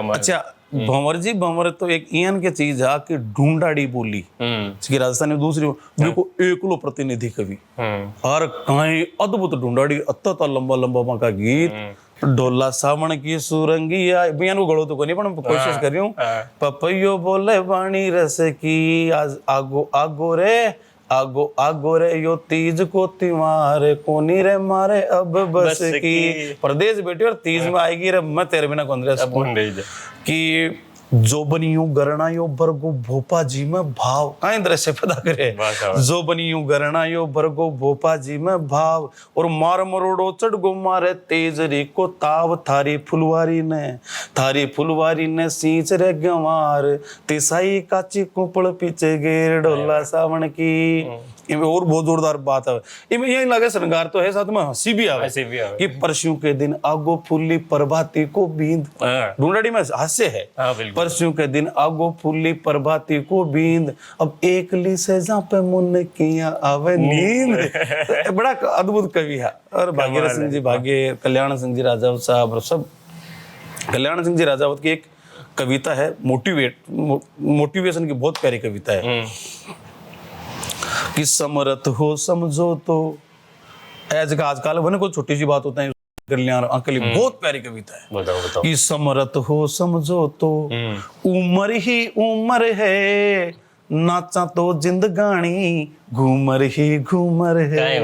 A: अच्छा भंवर जी भंवर तो एक इयन के चीज है कि ढूंढाड़ी बोली कि राजस्थान में दूसरी बिल्कुल एकलो प्रतिनिधि कवि और कहीं अद्भुत ढूंढाड़ी अत्ता लंबा लंबा का गीत, ढोला सावण की सुरंगिया बियान को गड़ो तो कोई नहीं पर कोशिश कर रही हूँ। पपैयो बोले वाणी रस की आज आगो आगो रे, आगो आगो रे यो तीज को तिवार कोनी रे मारे अब बस की। प्रदेश बेटी और तीज में आएगी रे मैं तेरे बिना कौन रे कि जो बनियो गरणायो बरगो भोपा जी में भाव कहीं दृश्य पैदा करे। जो बनियो गरणायो बरगो भोपा जी में भाव और मार मरोड़ो चढ़ गो मारे तेज रे को ताव, थारी फुलवारी ने सींच रे गंवार, तिसाई काची कुपड़ पीछे गेर ढोला सावण की। इनमें और बहुत जोरदार बात है, इनमें यही लगे श्रृंगार तो है, साथ में हंसी भी आवे कि परसों के दिन आगो फुल्ली प्रभाती को बींद। ढूंढाड़ी में हास्य है, परसों के दिन आगो फुल्ली प्रभाती को बींद, अब एक ली से जहाँ पे मुन किया आवे नींद। तो बड़ा अद्भुत कवि है। और भागीरथ सिंह जी भाग्य, कल्याण सिंह जी राजावत साहब और सब। कल्याण सिंह जी राजावत की एक कविता है मोटिवेशन की बहुत प्यारी कविता है कि समर्थ हो समझो तो आजकल वने कोई छोटी सी बात होता है कल्याण अंकल, बहुत प्यारी कविता है। बताओ। कि समर्थ हो समझो तो उम्र ही उम्र है, नाचा तो जिंदगानी घूमर ही घूमर है।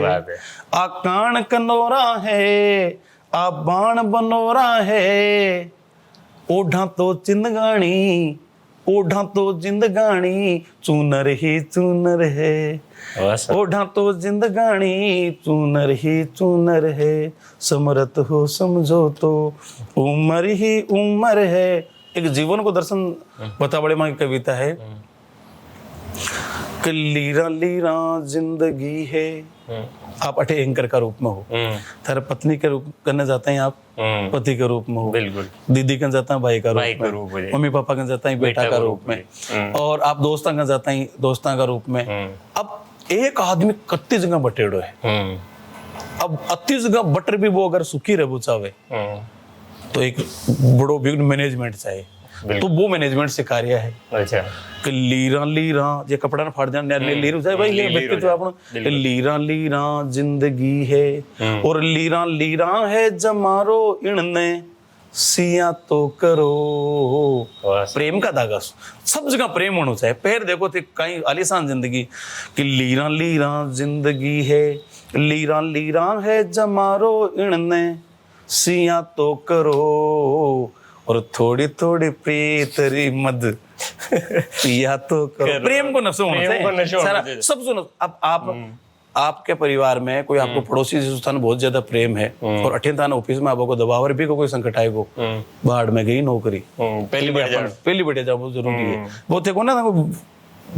A: आ कान कनोरा है, आ बाण बनोरा है, ओढ़ा तो जिंदगानी चूनर ही चूनर है, ओढ़ा तो जिंदगानी चूनर है, समर्थ हो समझो तो उम्र ही उम्र है। एक जीवन को दर्शन बता बड़े माँ की कविता है कि लीरा लीरा जिंदगी है। आप अठे एंकर का रूप में हो, थारे पत्नी के रूप करने जाते हैं, आप पति के रूप में हो, बिल्कुल दीदी के जाता है भाई का रूप में, मम्मी पापा के जाता है बेटा का रूप में, और आप दोस्तां का जाता है दोस्तां का रूप में। अब एक आदमी कत्ती जगह बटेड़ो है, अब अति जगह बटर भी वो अगर सुखी रहो चाहे तो एक बड़ो बिग मैनेजमेंट चाहिए, तो वो मैनेजमेंट से कार्य है। अच्छा कि लीरा लीरा ये कपड़ा ना फाड़ देना लीर हो जाए भाई, ये व्यक्तित्व अपना लीरा लीरा जिंदगी है और लीरा लीरा है जमारो इनने सिया तो करो। प्रेम का धागा सब जगह प्रेम होना चाहिए। पैर देखो थे कहीं आलीशान जिंदगी कि लीरा लीरा जिंदगी है, लीरा लीरा है जमारो इनने सिया तो करो और थोड़ी थोड़ी प्रीतरी मद पिया तो करो। प्रेम को नशो होना चाहिए सारा सब सुनो। अब आप आपके परिवार में कोई आपको पड़ोसी जिसका बहुत ज्यादा प्रेम है और 18 थाना ऑफिस में आपको दबाव और भी कोई संकट आएगो, बाढ़ में गई नौकरी पहली बढ़िया जाओ, बहुत जरूरी है। बहुत देखो ना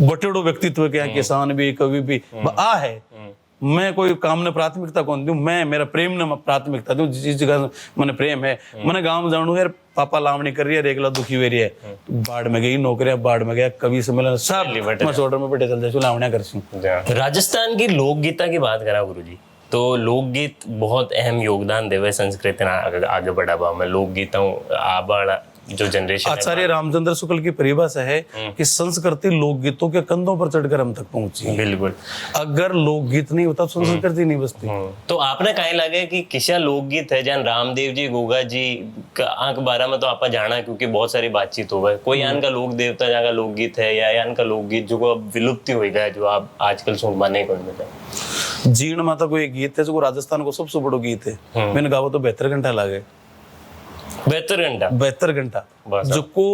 A: बटेड़ो व्यक्तित्व के किसान भी कवि भी आ है। मैं कोई काम ने प्राथमिकता कौन दूं, मैं मेरा प्रेम ने प्राथमिकता दूं। जिस जगह मैंने प्रेम है, मैंने गांव जानू यार पापा लावणी कर रही है, एकला दुखी हो रही है, बाढ़ में गई नौकरियां, बाढ़ में गया कवि सम्मेलन सब मैं सोडर में बैठे चल जाए लावणियां कर।
B: राजस्थान की लोकगीता की बात करा गुरुजी, तो लोकगीत बहुत अहम योगदान देवे संस्कृति आगे बढ़ावा में। लोकगीतों आबाड़ा जो जनरेशन
A: आचार्य रामचंद्र शुक्ल की परिभाषा है कि संस्कृति लोकगीतों के कंधों पर चढ़कर हम तक पहुंची।
B: बिल्कुल,
A: अगर लोकगीत नहीं होता तो संस्कृति नहीं बसती।
B: तो आपने कहीं लगे कि किसा लोकगीत है जन रामदेव जी गोगा जी का आंक बारे में तो आप जाना, क्योंकि बहुत सारी बातचीत हो गई। कोई यान का लोक देवता जहाँ का लोकगीत है या यान का लोकगीत जो अब विलुप्ति हो गया, जो आप आजकल सुनवा नहीं कर मिलता।
A: जीर्ण माता को एक गीत है जो राजस्थान को सबसे बड़ा गीत है, मैंने गावा तो 72 घंटा लागे। 72 घंटा जो को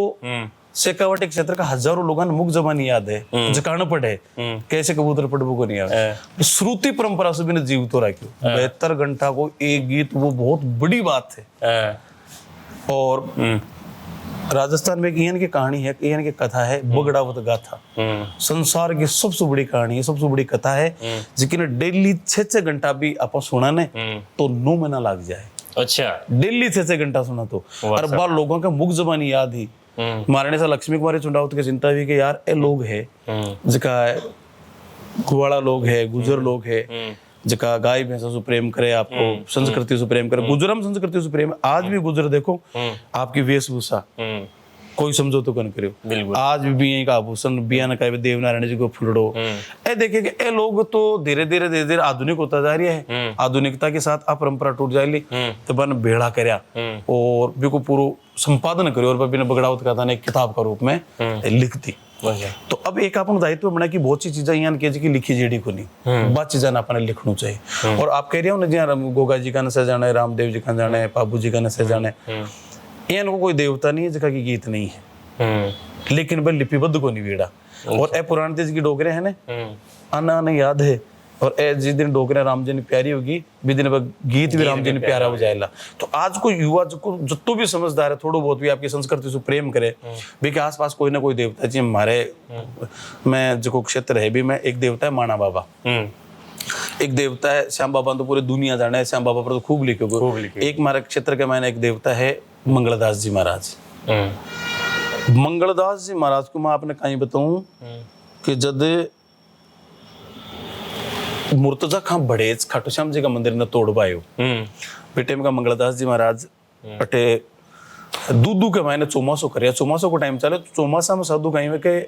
A: शेखावाटी क्षेत्र का हजारों लोगों ने मुख जबानी याद है, जो कारण पढ़े कैसे कबूतर पढ़बो को नहीं आवे। श्रुति परंपरा से भी जीव तो रखियो 72 घंटा को एक गीत, वो बहुत बड़ी बात है। और राजस्थान में एक इयन की कहानी है, इयन की कथा है बगड़ावत गाथा। संसार की सबसे बड़ी कहानी है, सबसे बड़ी कथा है, जिसकी डेली 6 घंटा भी आप सुना ने तो 9 महीना लग जाए।
B: अच्छा,
A: डेली 6 घंटा सुना तो हर बार लोगों का मुख जबानी याद ही। मारने से लक्ष्मी कुमारी चुंडावत की चिंता हुई कि यार ये लोग है जिका कुवाड़ा लोग है, गुजर लोग है, जिका गाय भैंसा से प्रेम करे, आपको संस्कृति से प्रेम करे। गुजरम संस्कृति से प्रेम। आज भी गुजर देखो, आपकी वेशभूषा कोई समझो तो कन करियो, आज भी यही का आभूषण बियान का देवनारायण जी को फुलड़ो ए देखे कि ए लोग तो धीरे धीरे आधुनिक होता जा रही है। आधुनिकता के साथ आप परंपरा टूट जाएगी तो बन भेड़ा करया और भी को पूरा संपादन करियो और बिना बगड़ावत का था किताब का रूप में लिख दी। तो अब एक अपन दायित्व बना कि बहुत सी चीजें यहाँ के जी लिखी जेडी को नहीं, बात चीजें अपने लिखना चाहिए। और आप कह रहे हो ना जी गोगा जी का नशा जाना है, रामदेव जी का जाना है, बाबू जी का नशा जाना है, इनको कोई देवता नहीं है जिसका की गीत नहीं है, लेकिन वह लिपिबद्ध को नहीं बीड़ा। और ए पुराने देश की डोगरे है ना, आना नहीं याद है। और ए जिस दिन डोगरे राम जी ने प्यारी होगी भी दिन गीत भी राम जी ने प्यारा हो जाएगा। तो आज को युवा जो भी समझदार है, थोड़ा बहुत भी आपकी संस्कृति से प्रेम करे भी के आसपास कोई ना कोई देवता जी हमारे मैं जो क्षेत्र है भी मैं एक देवता है माना बाबा, एक देवता है श्याम बाबा, तो पूरी दुनिया जाना है श्याम बाबा पर तो खूब लिखे। एक हमारे क्षेत्र के मैंने एक देवता है मंगलदास जी महाराज। मंगलदास जी महाराज को मैं आपने कहीं बताऊं कि जब मुर्तजा खां बड़ेज खाटू श्याम जी का मंदिर ने तोड़ पायो बेटे में का मंगलदास जी महाराज अटे दूधू के मैंने चौमासो करिया। चौमासो को टाइम चले तो चौमासा में साधु कहीं में के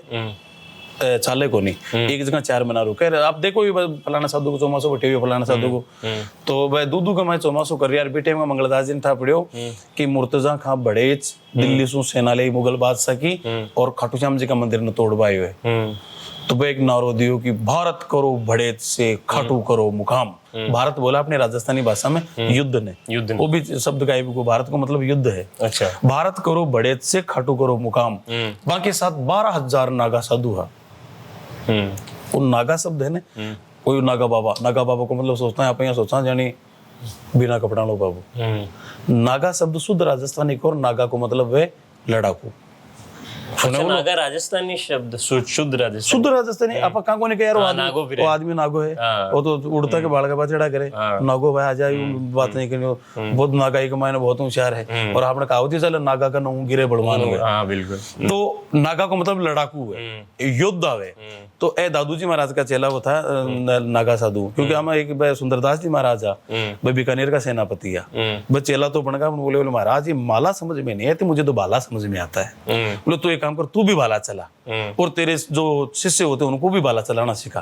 A: चाले को नहीं, एक जगह 4 महीना रुके। आप देखो फलाना साधु को चौमासो बैठे हुए फलाना साधु को, तो वह दूधू का मैं चौमासो कर यार बेटे में मंगलदास जी ने था पड़ियो कि मुर्तजा खां बड़ेज दिल्ली से सेना ले मुगल बादशाह की और खाटू श्याम जी का मंदिर ने तोड़ पाए हुए। तो वह एक नारो दियो कि भारत करो बड़ेज से खाटू करो मुकाम। भारत बोला अपने राजस्थानी भाषा में युद्ध ने, वो भी शब्द का को भारत को मतलब युद्ध है। अच्छा, भारत करो बड़ेज से खाटू करो मुकाम। बाकी साथ 12,000 नागा साधु है। वो नागा शब्द है ना, कोई नागा बाबा को मतलब सोचता है आप यहाँ सोचना जानी बिना कपड़ा लो बाबू। नागा शब्द शुद्ध राजस्थानी को, और नागा को मतलब वे लड़ाकू।
B: अच्छा, नागा राजस्थानी शब्द, शुद्ध
A: राजस्थानी आप कहाँ को नहीं कह यार वो आदमी नागो है, वो तो उड़ता के बाल का बात चढ़ा करे नागो भाई आ जाए बात नहीं करनी, बहुत नागाई के मायने बहुत होशियार है। और आपने कहावत ही चले नागा का नौ गिरे बड़वान हुए। हाँ बिल्कुल, तो नागा को मतलब लड़ाकू है, योद्धा है। तो ए दादू जी महाराज का चेला वो था नागा साधु, क्योंकि हम एक सुंदरदास जी महाराज भाई बीकानेर का सेनापति है, बस चेला तो बन गया। बोले महाराज ये माला समझ में नहीं आती, मुझे तो बाला समझ में आता है। बोले तो एक काम कर, तू भी बाला चला और तेरे जो शिष्य होते हैं उनको भी बाला चलाना सिखा।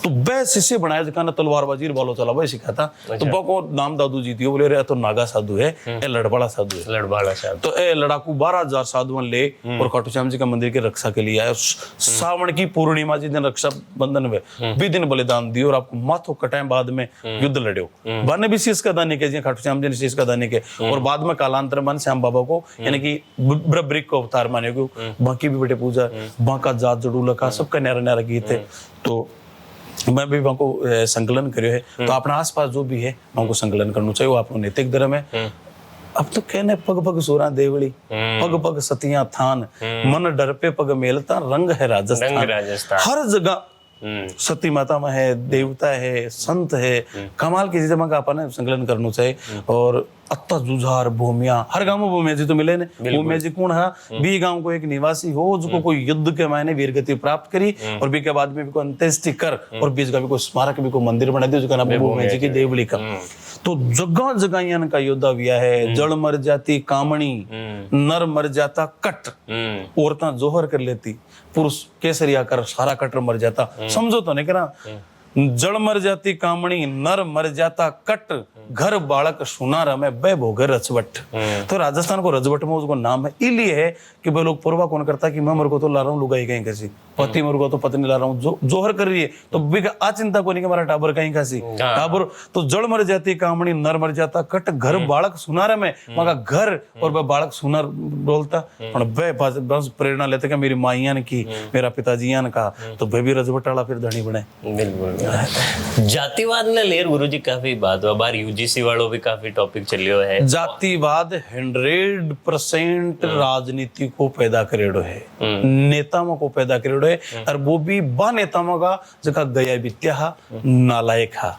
A: तो वह शिष्य बनाया जिका ना तलवारबाजी बालो चला वही सिखाता। तो बको नाम दादू जी दियो, बोले तो नागा साधु है, ए लड़बाड़ा साधु है, लड़बाड़ा साधु। तो ए लड़ाकू 12,000 साधुओं ले और खाटू श्याम जी का मंदिर की रक्षा के लिए आए। सावन की पूर्णिमा जी दिन रक्षा बंधन में भी दिन बलिदान दियो और आपको माथो कटाए बाद में युद्ध लड़ो। बने भी शीश का दाने के खाटू श्याम जी ने शीश का दाने के, और बाद में कालांतर मन श्याम बाबा को यानी कि ब्रब्रिक को अवतार माने को बाकी भी बड़े पूजा बांका जात जड़ूला का सबका न्यारा न्यारा गीत है। तो मैं भी वहाँ को संकलन करियो है। तो अपना आसपास जो भी है वहाँ को संकलन करना चाहिए, वो अपनो नैतिक धर्म है। अब तो कहने पग पग सोरा देवड़ी, पग पग सतियां थान, मन डर पे पग मेलता, रंग है राजस्थान। हर जगह सती माता में है, देवता है, संत है, कमाल की चीजें का अपन संकलन करना चाहिए। और अत्ता जुझार भूमिया, हर गांव में भूमिया जी तो मिले ने। भूमिया जी कौन है? बी गांव को एक निवासी हो जिसको कोई युद्ध के मायने वीरगति प्राप्त करी, और बी के बाद में भी को अंत्येष्टि कर, और बीच का भी कोई स्मारक भी को मंदिर बना दिया, जिसका नाम भूमिया जी की देवली का। तो जगह जगह इनका योद्धा विया है। जड़ मर जाती कामणी, नर मर जाता कट, औरतां जोहर कर लेती, पुरुष केसरिया कर सारा कटर मर जाता। समझो तो नहीं करा, जड़ मर जाती कामणी, नर मर जाता कट, घर बालक सुना रमे बे भोगे रचवट। तो राजस्थान को रजवट में उसको नाम है, इसलिए है कि भाई लोग पूर्वा कौन करता कि मैं मेरे को तो ला रहा हूँ लुगाई कहीं कैसी, पति मेरे को तो पत्नी ला रहा हूँ, जो जोहर कर रही है तो आ चिंता को नहीं कि हमारा टाबर कहीं कैसी टाबर। तो जड़ मर जाती कामणी, नर मर जाता कट, घर बालक सुना रमे, मगर घर और वह बालक सुना बोलता। बस प्रेरणा लेते कि मेरी माइयान की, मेरा पिताजियान का, तो वे भी रजवट वाला फिर धनी बने।
B: बिल्कुल। जातिवाद ने लेर गुरुजी काफी बात हुआ, बार यूजीसी वालों भी काफी टॉपिक चलियो है।
A: जातिवाद 100% राजनीति को पैदा करेड़ो है, नेताओं को पैदा करेड़ो है, और वो भी बा नेताओं का जगह गया बित्या नालायक हा,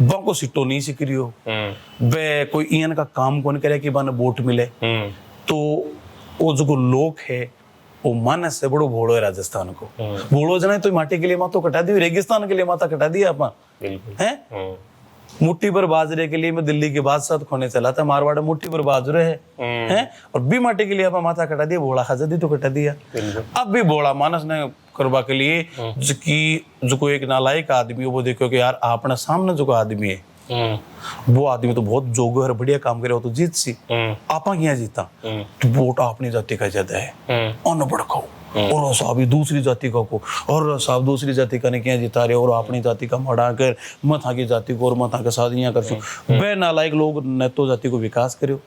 A: बा को सिटो नहीं सिकरियो, बे कोई इयन का काम कौन करे कि बाने वोट मिले। तो वो जो लोग है वो मानस से बड़ो भोड़ो है राजस्थान को। भोड़ो जना तो माटी के लिए मातो कटा दी, रेगिस्तान के लिए माता कटा दिया अपना है। मुट्ठी पर बाजरे के लिए मैं दिल्ली के बादशाह खोने चला था, मारवाड़ मुट्ठी पर बाजरे है, और बी माटी के लिए अपना माथा कटा दिया, भोड़ा खाजा तो कटा दिया। अब भी भोड़ा मानस ने करवा के लिए जो कोई एक नालायक आदमी हो, वो देखो कि यार अपने सामने जो आदमी है वो आदमी तो बहुत जोगर बढ़िया काम करे, वो तो जीत सी आपा किया जीता, तो वोट अपनी जाति का ज्यादा है, अनपढ़ खाओ और साहब दूसरी जाति का को, और साहब दूसरी जाति का ने क्या जीता रहे, और अपनी जाति का मड़ा कर मथा की जाति को और मथा के शादियां कर बे नालायक लोग ने तो जाति को विकास करो,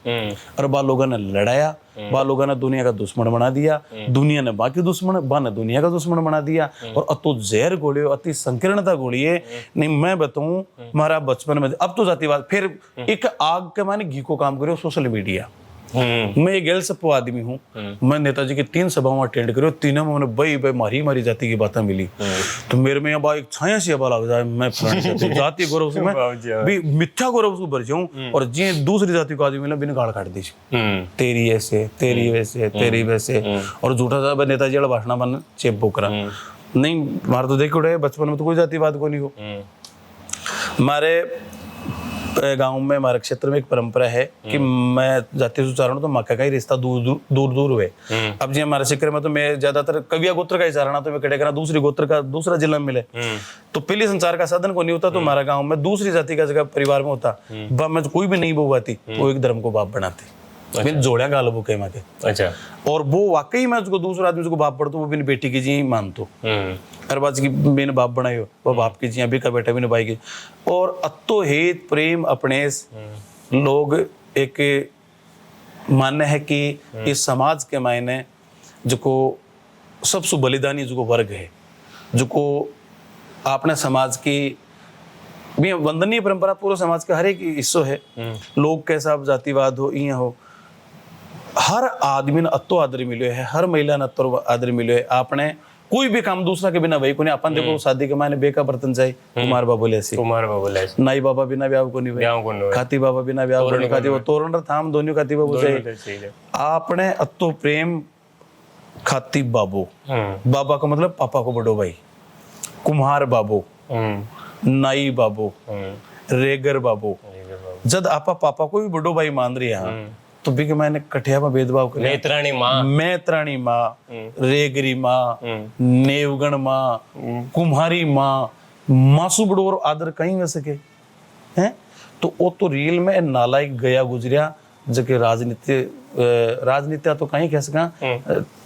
A: और बा लोगों ने लड़ाया, बा लोगों ने दुनिया का दुश्मन बना दिया, दुनिया ने बाकी दुश्मन, बा ने दुनिया का दुश्मन बना दिया। और अतो जहर गोलियो, अति संकीर्णता गोलिए नहीं। मैं बताऊं हमारा बचपन में अब तो जातिवाद फिर एक आग के माने घी को काम करो सोशल मीडिया। मैं एक गैल सपो आदमी हूँ, मैं नेताजी की 3 सभाओं अटेंड करो, तीनों में बई मारी जाति की बातें मिली, तो मेरे में अब एक छाया सी हवा लग जाए, मैं जाति गौरव से मैं भी मिथ्या गौरव उसको भर जाऊं, और जी दूसरी जाति को आदमी मिला बिना गाड़ काट दी, तेरी ऐसे तेरी वैसे तेरी वैसे, और झूठा सा नेताजी वाला भाषण बन चेप बोकरा नहीं। मार तो देखो रहे बचपन में तो कोई जातिवाद को नहीं हो। हमारे गांव में हमारे क्षेत्र में एक परंपरा है कि मैं जाति से चारण तो मक्का का ही रिश्ता दूर हुए। अब जी हमारे क्षेत्र में तो मैं ज्यादातर कविया गोत्र का ही चारणा, तो मैं कटे करना दूसरी गोत्र का दूसरा जिला में मिले, तो पहले संचार का साधन को नहीं होता, तो हमारा गांव में दूसरी जाति का जगह परिवार में होता, बाप में कोई भी नहीं बहुवाती, वो एक धर्म को बाप बनाती, जोड़िया गाल वो कह माके। अच्छा। और वो वाकई में उसको दूसरा आदमी उसको बाप पढ़तो, वो बिन बेटी की जी मानतो, हर बात की मैंने बाप बनायो, वो बाप की जी अभी का बेटा भी ने भाई की। और अतो हेत प्रेम अपने लोग एक मान्य है कि इस समाज के मायने जो को सबसे बलिदानी जो को वर्ग है, जो को अपने समाज की भी वंदनीय परंपरा पूरे समाज का हर एक हिस्सों है। लोग कैसा जातिवाद हो ये हो, हर आदमी ने अतो आदर मिलो है, हर महिला ने अतो आदर मिलो है। आपने कोई भी काम दूसरा के बिना वही को नहीं, अपन देखो शादी के मायने बेका बर्तन चाहिए, कुमार बाबू लेसी, कुमार बाबू लेसी, नाई बाबा बिना ब्याह को नहीं, खाती बाबा बिना ब्याह को नहीं, खाती वो तोरण थाम दोनों खाती बाबू चाहिए। आपने अतो प्रेम खाती बाबू, बाबा का मतलब पापा को बड़ो भाई, कुम्हार बाबू, नाई बाबू, रेगर बाबू, जब आपा पापा को भी बड़ो भाई मान रही है, तो भी कि मैंने कठिया में भेदभाव कर मैत्राणी माँ, रेगरी माँ, नेवगण माँ, कुम्हारी माँ, मासू बड़ो और आदर कहीं में सके हैं। तो वो तो रियल में नालायक गया गुजरिया, जबकि राजनीतिया तो कहीं कह सका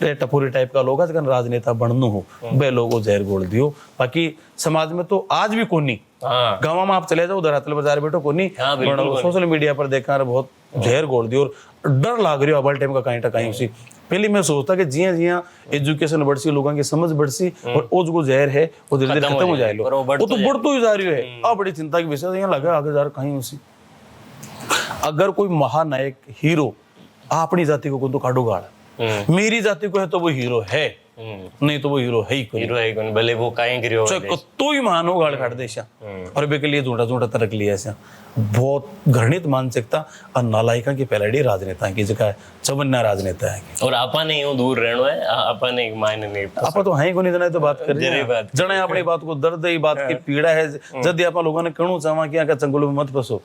A: टपोरी टाइप का लोग राजनेता बननु हो, बे लोगों जहर गोल दियो। बाकी समाज में तो आज भी कोनी, गाँव में आप चले जाओ धरातल बाजार बैठो कोनी, सोशल मीडिया पर देखा बहुत जहर गोल दियो, और डर लाग रही हो अबल टाइम का कहीं उसी पहले मैं सोचता कि जिया जिया एजुकेशन बढ़सी, लोगों की समझ बढ़सी और वो जो जहर है वो धीरे धीरे खत्म हो जाए, वो तो बढ़तो ही जा रही है। अब बड़ी चिंता की विषय यहाँ लगा आगे जा रहा कहीं उसी। अगर कोई महानायक हीरो अपनी जाति को तो काटो गाड़, मेरी जाति को है तो वो हीरो है, नहीं तो वो हीरो है ही कोई,
B: हीरो है कौन भले वो काहे करियो
A: तो ही महान हो गाड़ काट देशा और बे के लिए झूठा झूठा तरक लिया ऐसा। बहुत घृणित मानसिकता और नालायिका की पहले राजनेता की जगह चवन्ना राजनेता है।
B: और आपा ने यूं दूर रहनो है, आपा ने मायने नहीं
A: आपा तो है को नहीं जना तो बात कर रहे हैं, जने अपनी बात को दर्द है, बात की पीड़ा है, जद आपा लोगों ने कहणु चाहवा कि आका चंगुल में मत फंसो।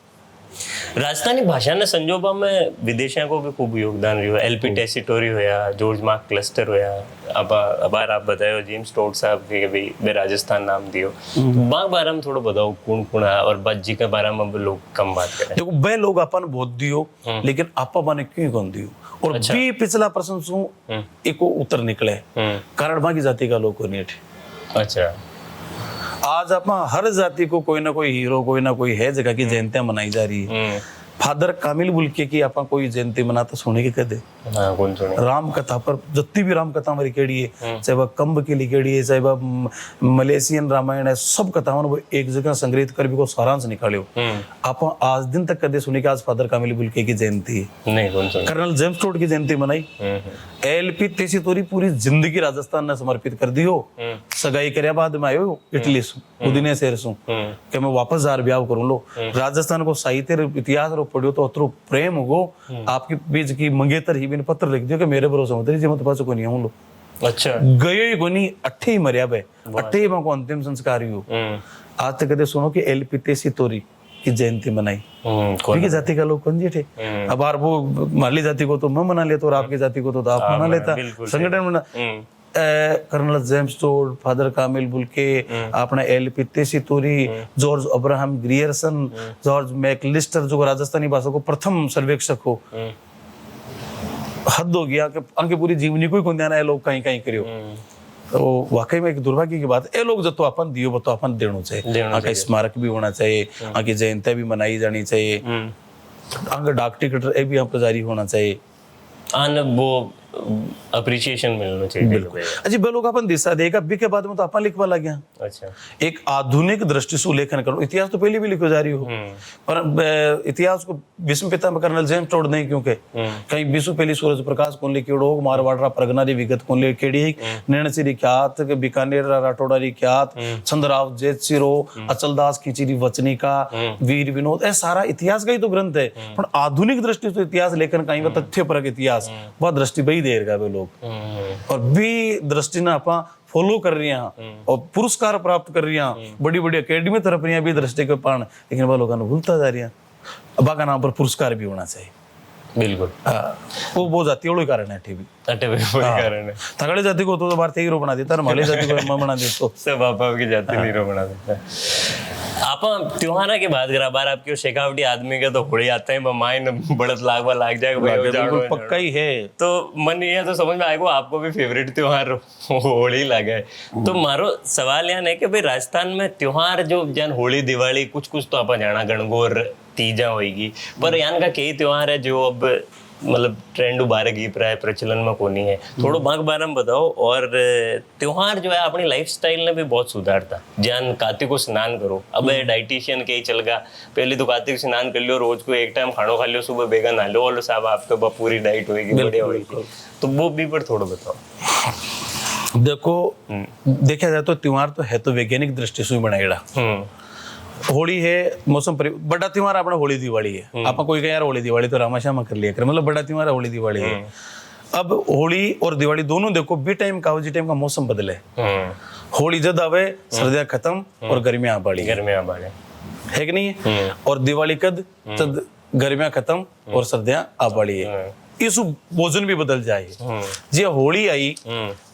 B: राजस्थानी भाषा ने संजोबा में विदेशियों को भी खूब योगदान रह्यो। एलपी टेसिटोरी होया, जॉर्ज मार्क क्लस्टर होया, अब आप बतायो जेम्स टोड साहब के भी बे राजस्थान नाम दियो। बाग बारे में थोड़ा बताओ कौन कौन है और बज्जी के बारे में लोग कम बात करें।
A: देखो बे लोग अपन बहुत दियो लेकिन आपा बने क्यों कौन दियो और भी पिछला प्रश्न सु एको उत्तर निकले कारण बाकी जाति का लोग को नहीं।
B: अच्छा,
A: आज आप हर जाति को कोई ना कोई हीरो, कोई ना कोई है जगह की जयंतियां मनाई जा रही है। फादर कामिल बुलके की आप कोई जयंती मनाता सुने के कदे?
B: हाँ, कौन सुने?
A: राम कथा पर जितनी भी राम कथा हमारी केड़ी है, चाहे वह कंब की लिखेड़ी है, चाहे वह मलेशियन रामायण है, सब कथाओं वो एक जगह संग्रहित कर भी को सारांश निकालियो। आप आज दिन तक कदे सुने के आज फादर कामिल बुलके की जयंती है?
B: नहीं, कौन सुने?
A: कर्नल जेम्स टोड की जयंती मनाई। एलपी तेसितोरी पूरी जिंदगी राजस्थान ने समर्पित कर दी हो। सगाई करे बाद में आयो इटली सु उदिने शहर सु कि मैं वापस जार ब्याह करूं लो। राजस्थान को साहित्य इतिहास रो पढ़ियो तो अतरो प्रेम हो आपकी बीच की मंगेतर ही बिन पत्र लिख दियो कि मेरे भरोसे मत रही मत पास को नहीं हूं लो।
B: अच्छा,
A: गयो ही कोनी अट्ठे ही मरिया बे, अट्ठे ही को अंतिम संस्कार हो। आज तक कदे सुनो कि एलपी तेसितोरी की जयंती मनाई। उनकी जाति का लोग कौन जी थे? अब आप वो माली जाति को तो मैं मना लेता और आपकी जाति को तो आप मना लेता, संगठन मना। Colonel James Tod, father Camille Bulcke, अपना L P Tessitori, George Abraham Grierson, George MacAlister जो राजस्थानी भाषा को प्रथम सर्वेक्षक हो। हद हो गया कि उनकी पूरी जीवनी को ही कौन ध्यान है लोग कहीं कहीं करियो। तो वाकई में एक दुर्भाग्य की बात है। लोग जब तो अपन दियो तो अपन देना चाहिए, आका स्मारक भी होना चाहिए, आकी जयंती भी मनाई जानी चाहिए, आगे डाक टिकट भी यहाँ पर जारी होना चाहिए,
B: आन वो अप्रिसिएशन मिलना चाहिए।
A: बिल्कुल। अच्छा बे लोग अपन दिशा देगा बी के बाद में तो अपन लिखवा लग गया।
B: अच्छा, एक
A: आधुनिक दृष्टि से लेखन करो। इतिहास तो पहले भी लिखो जा रही हो पर इतिहास को विश्व पिता में कर्नल जेम्स टोड नहीं क्योंकि कहीं विश्व पहली सूरज प्रकाश कौन लिखियो, मारवाड़ परगना री विगत कौन लिखेड़ी, निर्णसी री ख्यात, बीकानेर राठौड़ा री ख्यात, चंद्रराव जेतसिरो, अचलदास की चिरी वचनिका, वीर विनोद, ऐसा सारा इतिहास का ही तो ग्रंथ है। पर आधुनिक दृष्टि से इतिहास लेखन कहीं वह तथ्यपरक इतिहास वह दृष्टि बही देर का वे लोग और भी दृष्टि ना अपा फॉलो कर रही हैं और पुरस्कार प्राप्त कर रही हैं, बड़ी बड़ी अकेडमी तरफ रही भी दृष्टि के पान, लेकिन वह लोगों ने भूलता जा रही है। अब का नाम पर पुरस्कार भी होना चाहिए।
B: बिल्कुल,
A: वो जाति वालों कारण है टीवी
B: कारण है।
A: तगड़े जाति को तो बार हीरो बना देता, माली जाति को मैं बना देता,
B: सब आपा की जाति हीरो बना देता। आप त्योहार के बाद बार आपके शेखावटी आदमी के तो होली आते हैं, माइन बढ़त लाग जाएगा,
A: बिल्कुल पक्का ही है।
B: तो मन ये तो समझ में आएगा आपको भी फेवरेट त्योहार होली लगा है। तो मारो सवाल यहाँ है कि भाई राजस्थान में त्योहार जो जन होली दिवाली कुछ तो आप जाना गणगौर तीजा होगी, पर यहाँ का कई त्योहार है जो अब मतलब ट्रेंड उबारे की प्राय प्रचलन में कोनी है। थोड़ो भाग बारे में बताओ। और त्योहार जो है अपनी लाइफस्टाइल ने भी बहुत सुधारता। जान कार्तिक को स्नान करो, अब डाइटिशियन के ही चल गया, पहले तो कार्तिक स्नान कर लियो, रोज को एक टाइम खानो खा लियो, सुबह बेगा नहा लो और साहब आपके पूरी डाइट होगी, बढ़िया होगी। तो वो भी पर थोड़ा बताओ।
A: देखो देखा जाए तो त्योहार तो है तो वैज्ञानिक दृष्टि से बनाएगा। होली है मौसम बड़ा त्योहार अपना होली दिवाली है। आप कोई यार होली दिवाली तो रामाश्यामा कर लिया कर, मतलब बड़ा त्योहार होली दिवाली है। अब होली और दिवाली दोनों देखो बी टाइम का टाइम का मौसम बदले। होली जद आवे सर्दियां खत्म और गर्मियां आबाड़ी है कि नहीं है, और दिवाली कद तद गर्मियां खत्म और सर्दियां आबाड़ी है। इस भोजन भी बदल जाए। जी होली आई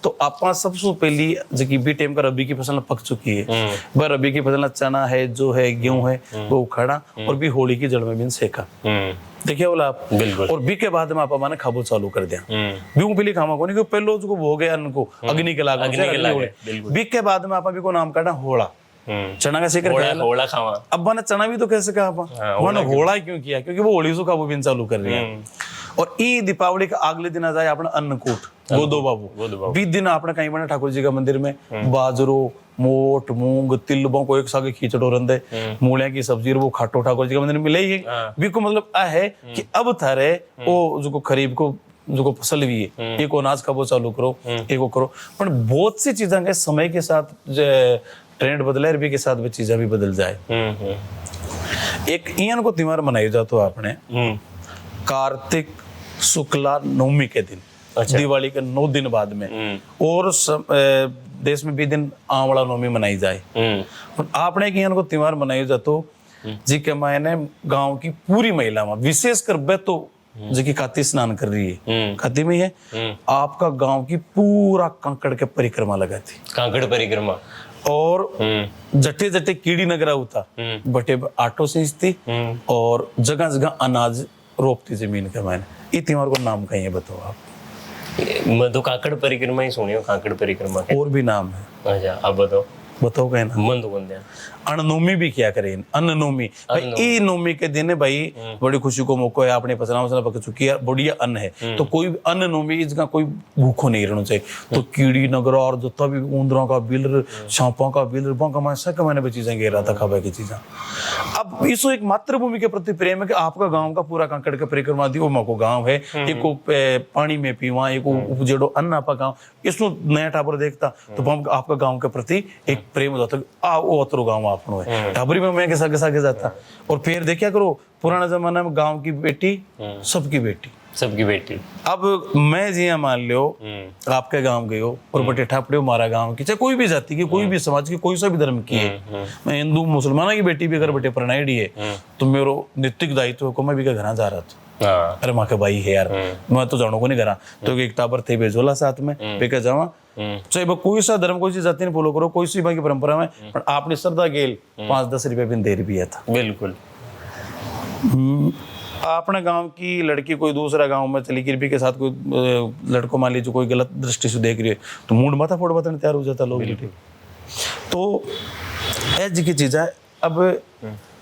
A: तो आपा सबसे पहली जबकि बी टाइम का रबी की फसल पक चुकी है, वह रबी की फसल चना है, जो है गेहूं है, वो उखाड़ा और भी होली की जड़ में भी सेका। देखिए बोला आप। बिल्कुल। और बी के बाद में आप माने खाबो चालू कर दिया। बी पहले खामा को नहीं पहले जो हो गया उनको अग्नि के लाग। बी के बाद में आप भी को नाम काटा होड़ा, चना का सेकर
B: होड़ा खावा।
A: अब मैंने चना भी तो कैसे कहा आप होड़ा क्यों किया, क्योंकि वो होली से खाबो भी चालू कर रही है। और ई दीपावली का अगले दिन आ जाए अपना अन्नकूट गोदो बाबू 20 दिन आपने कहीं बने ठाकुर जी का मंदिर में बाजरो मोट मूंग तिलबों को एक सागे खींचड़ो रंदे मूलिया की सब्जी वो खाटो ठाकुर जी का मंदिर में मिले ही बिको मतलब आ है कि अब थारे वो जो खरीब को जो फसल भी है एक अनाज का वो चालू करो एक वो करो पर बहुत सी चीजें के समय के साथ ट्रेंड बदले भी के साथ भी चीजें भी बदल जाए। एक इन को त्योहार मनाया जाता है आपने कार्तिक शुक्ला नवमी के दिन। अच्छा। दिवाली के 9 दिन बाद में और देश में भी दिन आंवला नवमी मनाई जाए पर आपने एक को त्योहार मनाया जातो जी के मायने गांव की पूरी महिला विशेषकर बे तो जी काती स्नान कर रही है काती में है आपका गांव की पूरा कांकड़ के परिक्रमा लगाती
B: कांकड़ परिक्रमा और
A: जटे जटे कीड़ी नगरा होता बटे आटो सींचती और जगह जगह अनाज रोपती जमीन के मायने ये त्योहार को नाम कहीं है बताओ आप।
B: मैं तो काकड़ परिक्रमा ही सुनी हूँ काकड़ परिक्रमा के
A: और भी नाम है।
B: अच्छा अब बताओ
A: कहीं ना
B: मन तो कौन दिया
A: अन्न भी क्या करें अन्न नोमी भाई ई नोमी के दिन है भाई बड़ी खुशी को मौका है आपने पसना वसना पक चुकी है बढ़िया अन्न है तो कोई अन्न नोमी इसका कोई भूखो नहीं रहना चाहिए तो कीड़ी नगरा और जो तभी ऊंदरों का बिल सांपों का बिल का सब मैंने चीजें घेर रहा था खाबा की चीजें। अब इसको एक मातृभूमि के प्रति प्रेम है कि आपका गांव का पूरा कांकड़ का परिक्रमा दी वो मको गांव है एक पानी में पीवा एक उपजेड़ो अन्न आपका गाँव इसको नया टापर देखता तो आपका गाँव के प्रति एक प्रेम हो जाता आ वो अतरो गाँव आपनो है टाबरी में मैं कैसा कैसा के जाता और फिर देखिया करो पुराना जमाना में गांव की बेटी सबकी बेटी अब मैं जी मान लो आपके गांव गए हो और बटे ठापड़े मारा गांव की चाहे कोई भी जाति की कोई भी समाज की कोई सा भी धर्म की है मैं हिंदू मुसलमाना की बेटी भी अगर बटे परनाईडी है तो मेरो नैतिक दायित्व को मैं भी घर जा रहा था अरे माँ के भाई है यार मैं तो जानो को नहीं करा तो एक टाबर थे भेजोला साथ में बेके जावा चाहे वो कोई सा धर्म कोई सी जाति ने फॉलो करो कोई सी की परंपरा में पर आपने श्रद्धा गेल 5-10 रुपए भी देर भी था
B: बिल्कुल।
A: अपने गांव की लड़की कोई दूसरा गांव में चली गिरबी के साथ कोई लड़को मान लीजिए कोई गलत दृष्टि से देख रही है तो मूड माथा फोड़ बताने तैयार हो जाता लोग तो ऐसी की चीज है। अब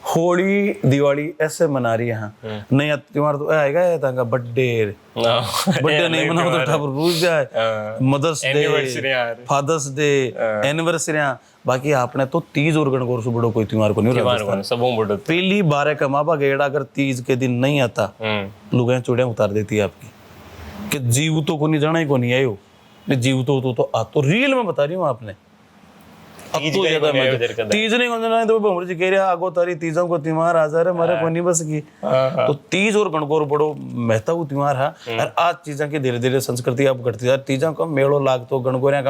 A: होली दिवाली ऐसे मना रही है नया त्योहार तो आएगा बर्थडे नहीं मनाओ तो ठाकुर रूस जाए mother's day father's day anniversary बाकी आपने तो तीज और गणगौर से बड़ो कोई त्योहार को नहीं पहली बारह का मापा गेड़ा अगर तीज के दिन नहीं आता लुगाई चूड़ियां उतार देती है आपकी कि जीव तो को नहीं जाना ही को नहीं आयो जीव तो आ तो रियल में बता रही हूँ आपने तीज नहीं कौन तो भमर जी कह रहा आगो तारी तीजों को त्योहार आ जा रहे मारे को नहीं बस की तो तीज और गणगौर बड़ो महत्व त्योहार है और आज चीजें की धीरे धीरे संस्कृति अब घटती है तीजों का मेड़ो लागतो गणगौरिया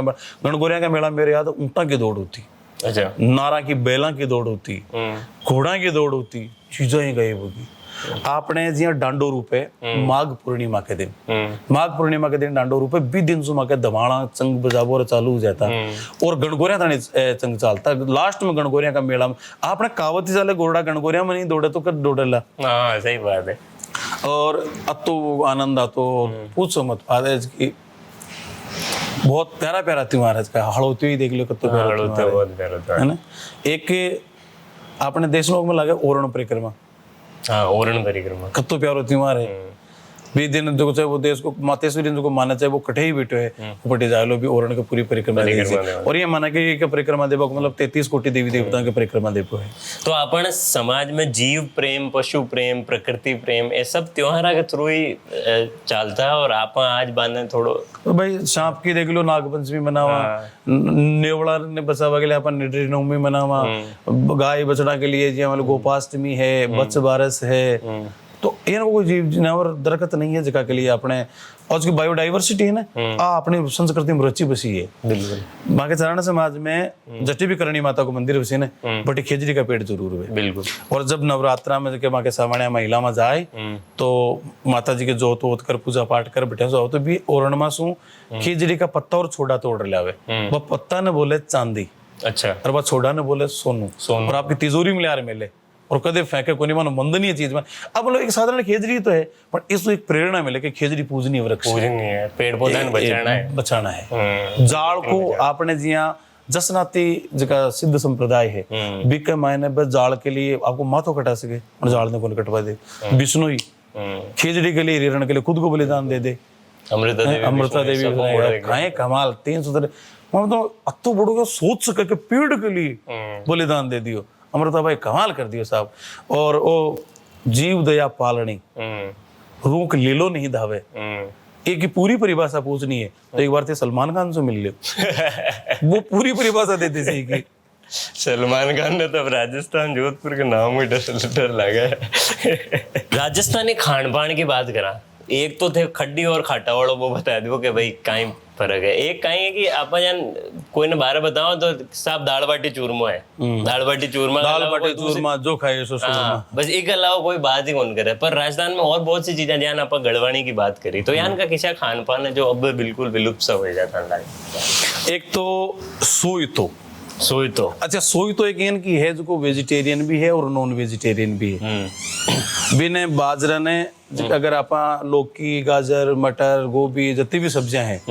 A: का मेला मेरे याद ऊँटा की दौड़ होती अच्छा नारा की बेला की दौड़ होती घोड़ा की दौड़ होती चीजें ही गई होगी आपने जी डांडो रूपे माघ पूर्णिमा के दिन डांडो रूपे 20 दिन सुमा के दमाड़ा चंग बजाबो चालू हो जाता और गणगोरिया थाने चंग चालता लास्ट में गणगोरिया का मेला में आपने कावती साले गोरडा गणगोरिया में नहीं दौड़े तो कर दौड़ेला
B: सही बात है
A: और अतो आनंद आतो पूछो मत आज की बहुत प्यारा त्योहार है हड़ौती ही देख लो कतो प्यारा है ना। एक अपने देश में लगे ओरण परिक्रमा
B: ओरण परिक्रमा
A: कत्तो प्यारो त्योहार है भी दिन जो चाहे वो देश को मातेश्वरी जो माना चाहे वो कटे ही बैठे है बटे जालो भी ओरण के पूरी परिक्रमा और ये माना कि परिक्रमा देव मतलब 33 कोटि देवी देवताओं के परिक्रमा देव है।
B: तो अपन समाज में जीव प्रेम पशु प्रेम प्रकृति प्रेम ये सब त्योहार के थ्रू ही चलता है और आप आज बांधे थोड़ो
A: तो भाई सांप की देख लो नागपंचमी मनावा नेवड़ा ने बचावा के लिए अपन निडरी नवमी मनावा गाय बछड़ा के लिए जी गोपाष्टमी है बच्च बारस है तो इनको कोई जीव जानवर दरकत नहीं है जगह के लिए अपने और उसकी बायोडाइवर्सिटी है ना अपनी संस्कृति में रुचि बसी है बिल्कुल। बाकी चारण समाज में जटी भी करणी माता को मंदिर बसी ने बट खेजड़ी का पेड़ जरूर है बिल्कुल। और जब नवरात्रा में के माँ के सामने महिला में जाए तो माता जी के जोत वोत कर पूजा पाठ कर बैठे सो तो भी ओरण मासू खेजड़ी का पत्ता और छोड़ा तोड़ लावे वह पत्ता ने बोले चांदी अच्छा और वह छोड़ा ने बोले सोनू और आपकी तिजोरी में ले मिले और कदे फेंके को नहीं मानो मंदनीय चीज में अब लोग एक साधारण खेजड़ी तो है पर इसको एक प्रेरणा मिले कि खेजड़ी पूजनीय वृक्ष है पेड़ पौधा बचाना है जाड़ को आपने जिया जसनाती जगह सिद्ध संप्रदाय है बिके मायने बस जाड़ के लिए आपको माथो कटा सके और जाड़ ने कौन कटवा दे बिश्नोई खिचड़ी के लिए, हिरण के लिए खुद को बलिदान दे दे। अमृता देवी खाए कमाल 300 मतलब अतो बड़ो का सोच सके कि पेड़ के लिए बलिदान दे दियो। अमृता भाई कमाल कर दियो साहब। और वो जीव दया पालनी, रूख लीलो नहीं धावे, एक की पूरी परिभाषा पूछनी है तो एक बार थे सलमान खान से मिल लियो, वो पूरी परिभाषा देते सही की।
B: सलमान खान ने तो राजस्थान जोधपुर के नाम में डर लगा है। राजस्थानी खान पान की बात करा, एक तो थे खड्डी और खाटा वालों वो बता दो कि भाई कहीं फर्क है। एक कहीं है कि आप जान कोई ने बारे बताओ तो साफ दाल बाटी चूरमा है, दाल बाटी चूरमा
A: जो खाए सो चूरमा,
B: बस एक अलावा कोई बात ही कौन करे। पर राजस्थान में और बहुत सी चीजें ज्ञान आप गढ़वाणी की बात करी तो यान का किसा खान पान है जो अब बिल्कुल विलुप्त सा हो जाता है।
A: एक तो सोई तो अच्छा, सोई तो एक इन की है जो वेजिटेरियन भी है और नॉन वेजिटेरियन भी है। बिने बाजरा ने अगर आप लौकी, गाजर, मटर, गोभी जितनी भी सब्जियां हैं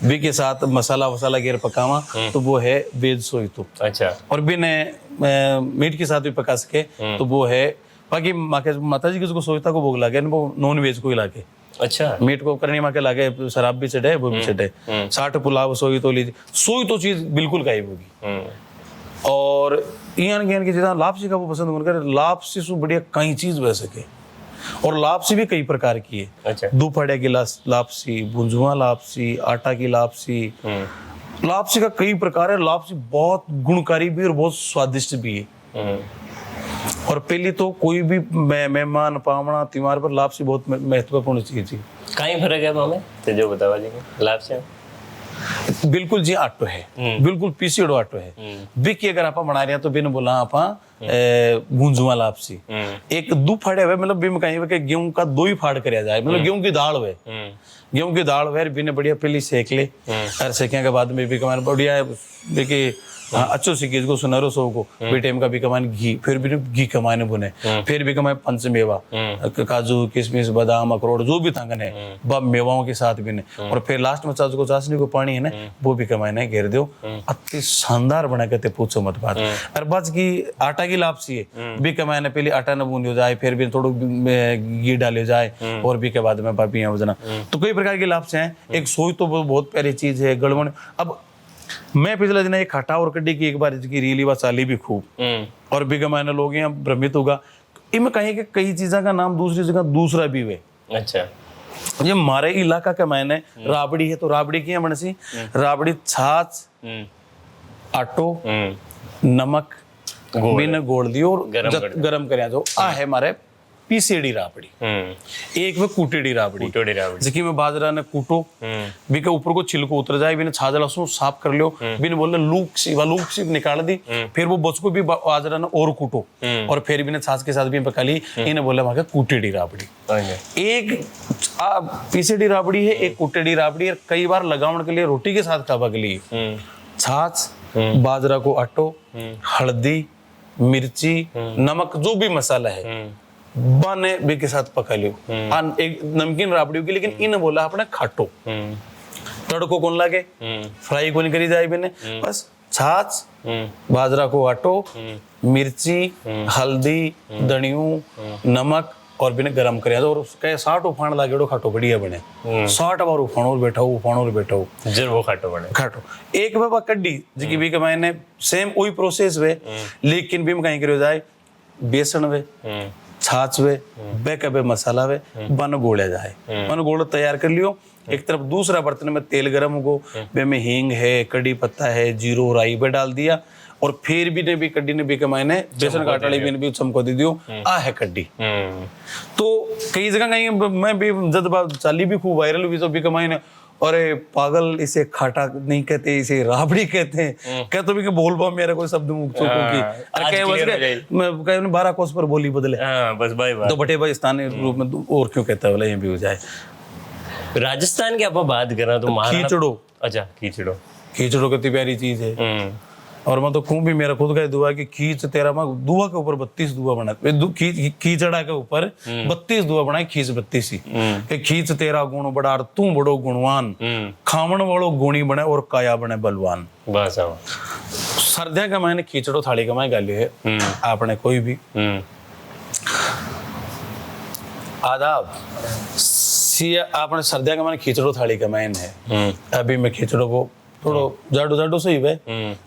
A: बी के साथ मसाला वसाला घेर पकावा तो वो है वेज सोई तो।
B: अच्छा।
A: और बिने मीट के साथ भी पका सके तो वो है। बाकी माता जी किसको सोईता को भोग लागे वो नॉन वेज को ही लागे। अच्छा। मीट को करने माँ के लागे शराब भी चढ़े वो भी चढ़े, 60 पुलाव सोई तो लीजिए, सोई तो चीज बिल्कुल गायब होगी। और इन की चीज़ लापसी का वो पसंद कर, लापसी से बढ़िया कई चीज बह सके। और लापसी भी कई प्रकार की है। अच्छा। दोपहर की लापसी, भुंजुआ लापसी, आटा की लापसी, लापसी का कई प्रकार है। लापसी बहुत गुणकारी भी और बहुत स्वादिष्ट भी है। और पहली तो कोई भी मेहमान पावना त्योहार पर लापसी बहुत महत्वपूर्ण चीज है। कहीं फर्क है हमें तो जो बतावा जी लापसी बिल्कुल जी आटो है, बिल्कुल पीसीड़ो आटो है। बिकी अगर आप बना रहे हैं तो बिन बोला आप गूंजुआ लापसी एक दो फाड़े हुए मतलब बिम कहीं कि गेहूं का 2 ही फाड़ करया जाए, मतलब गेहूं की दाल हुए, गेहूं की दाल हुए बिन बढ़िया पहले सेक ले और सेकने के बाद में भी कमान बढ़िया देखिए अच्छो सी चीज को सुनहरो सो को बेटेम का भी कमान घी, फिर भी घी कमाने बुने, फिर भी कमाए पंचमेवा काजू किशमिश बादाम अखरोट जो भी तंगन है बब मेवाओं के साथ भी ने। और फिर लास्ट में चाचू को चाशनी को पानी है ना वो भी कमाने घेर दो, अति शानदार बना के पूछो मत बात। और बस की आटा की लापसी है भी कमाने पहले आटा न बूंद हो जाए, फिर भी थोड़ा घी डाले जाए और भी के बाद में पापी वजना। तो कई प्रकार की लापसी हैं। एक सोई तो बहुत प्यारी चीज है गड़बड़। अब मैं पिछले दिन एक खटा और कड्डी की एक बार इसकी रीली व चाली भी खूब और भी कमाने लोग यहाँ भ्रमित होगा इनमें कहीं के कई चीजों का नाम दूसरी जगह दूसरा भी हुए। अच्छा। ये हमारे इलाका का मैंने राबड़ी है तो राबड़ी की बनसी राबड़ी छाछ आटो नमक बिन गोड़ दियो और गरम कर जो आ है हमारे पीसेड़ी राबड़ी। एक में कूटेड़ी राबड़ी जिसकी में बाजरा ने कूटो भी के ऊपर को छिलको उतर जाए बिन छाजा लहसुन साफ कर लियो बिन बोले लूक सी निकाल दी, फिर वो बच को भी बाजरा ने और कूटो और फिर बिन छाछ के साथ भी पका ली। इन्हें बोले वहां कूटेड़ी राबड़ी। एक पीसेड़ी राबड़ी है, एक कूटेड़ी राबड़ी है। कई बार लगावन के लिए रोटी के साथ खावा के लिए छाछ बाजरा को आटो हल्दी मिर्ची नमक जो भी मसाला है बने बे के साथ पका लियो। एक नमकीन राबड़ी होगी लेकिन इन बोला अपने खाटो तड़को कौन लागे फ्राई कौन करी जाए बिने बस छाछ बाजरा को आटो मिर्ची हल्दी धनियो नमक और बिने गरम कर और उसके 60 उफान लागेड़ो खाटो बढ़िया बने 60 बार उफान और बैठा जर वो खाटो बने खाटो। एक बाबा कड्डी जी भी मैंने सेम वही प्रोसेस वे लेकिन भी कहीं करो जाए बेसन वे छाछ वे बेकबे मसाला वे बन गोड़ा जाए बन गोड़ा तैयार कर लियो। एक तरफ दूसरा बर्तन में तेल गरम हो बे में हींग है कड़ी पत्ता है जीरो राई पे डाल दिया और फिर भी ने भी कड्डी ने भी कमाने बेसन का आटा भी चमको दे दियो आ है कड्डी। तो कई जगह कहीं मैं भी जब चाली भी खूब वायरल हुई तो भी कमाने अरे पागल इसे खाटा नहीं कहते इसे राबड़ी कहते हैं क्या तो भी बोल पाओ मेरा कोई शब्द मुक्त मैं 12 कोस पर बोली बदले बस भाई तो बटे भाई स्थानीय रूप में और क्यों कहता है बोला ये भी हो जाए।
B: राजस्थान की आप बात करें तो
A: खींचड़ो। अच्छा खींचड़ो कितनी प्यारी चीज है। और मैं तो खूब भी मेरा खुद का दुआ कि खींच तेरा मैं दुआ के ऊपर 32 दुआ बना खींचड़ा के ऊपर 32 दुआ बनाए खींच 32 ही कि खींच तेरा गुण बड़ा तू बड़ो गुणवान खावण वालो गुणी बने और काया बने बलवान। बस सर्दिया का मैंने खींचड़ो थाली का मैं गाली है आपने कोई भी आदाब। सी आपने सर्दिया का मैंने खिचड़ो थाली का मैन है। अभी मैं खिचड़ो को थोड़ो जाडो जाडो सही है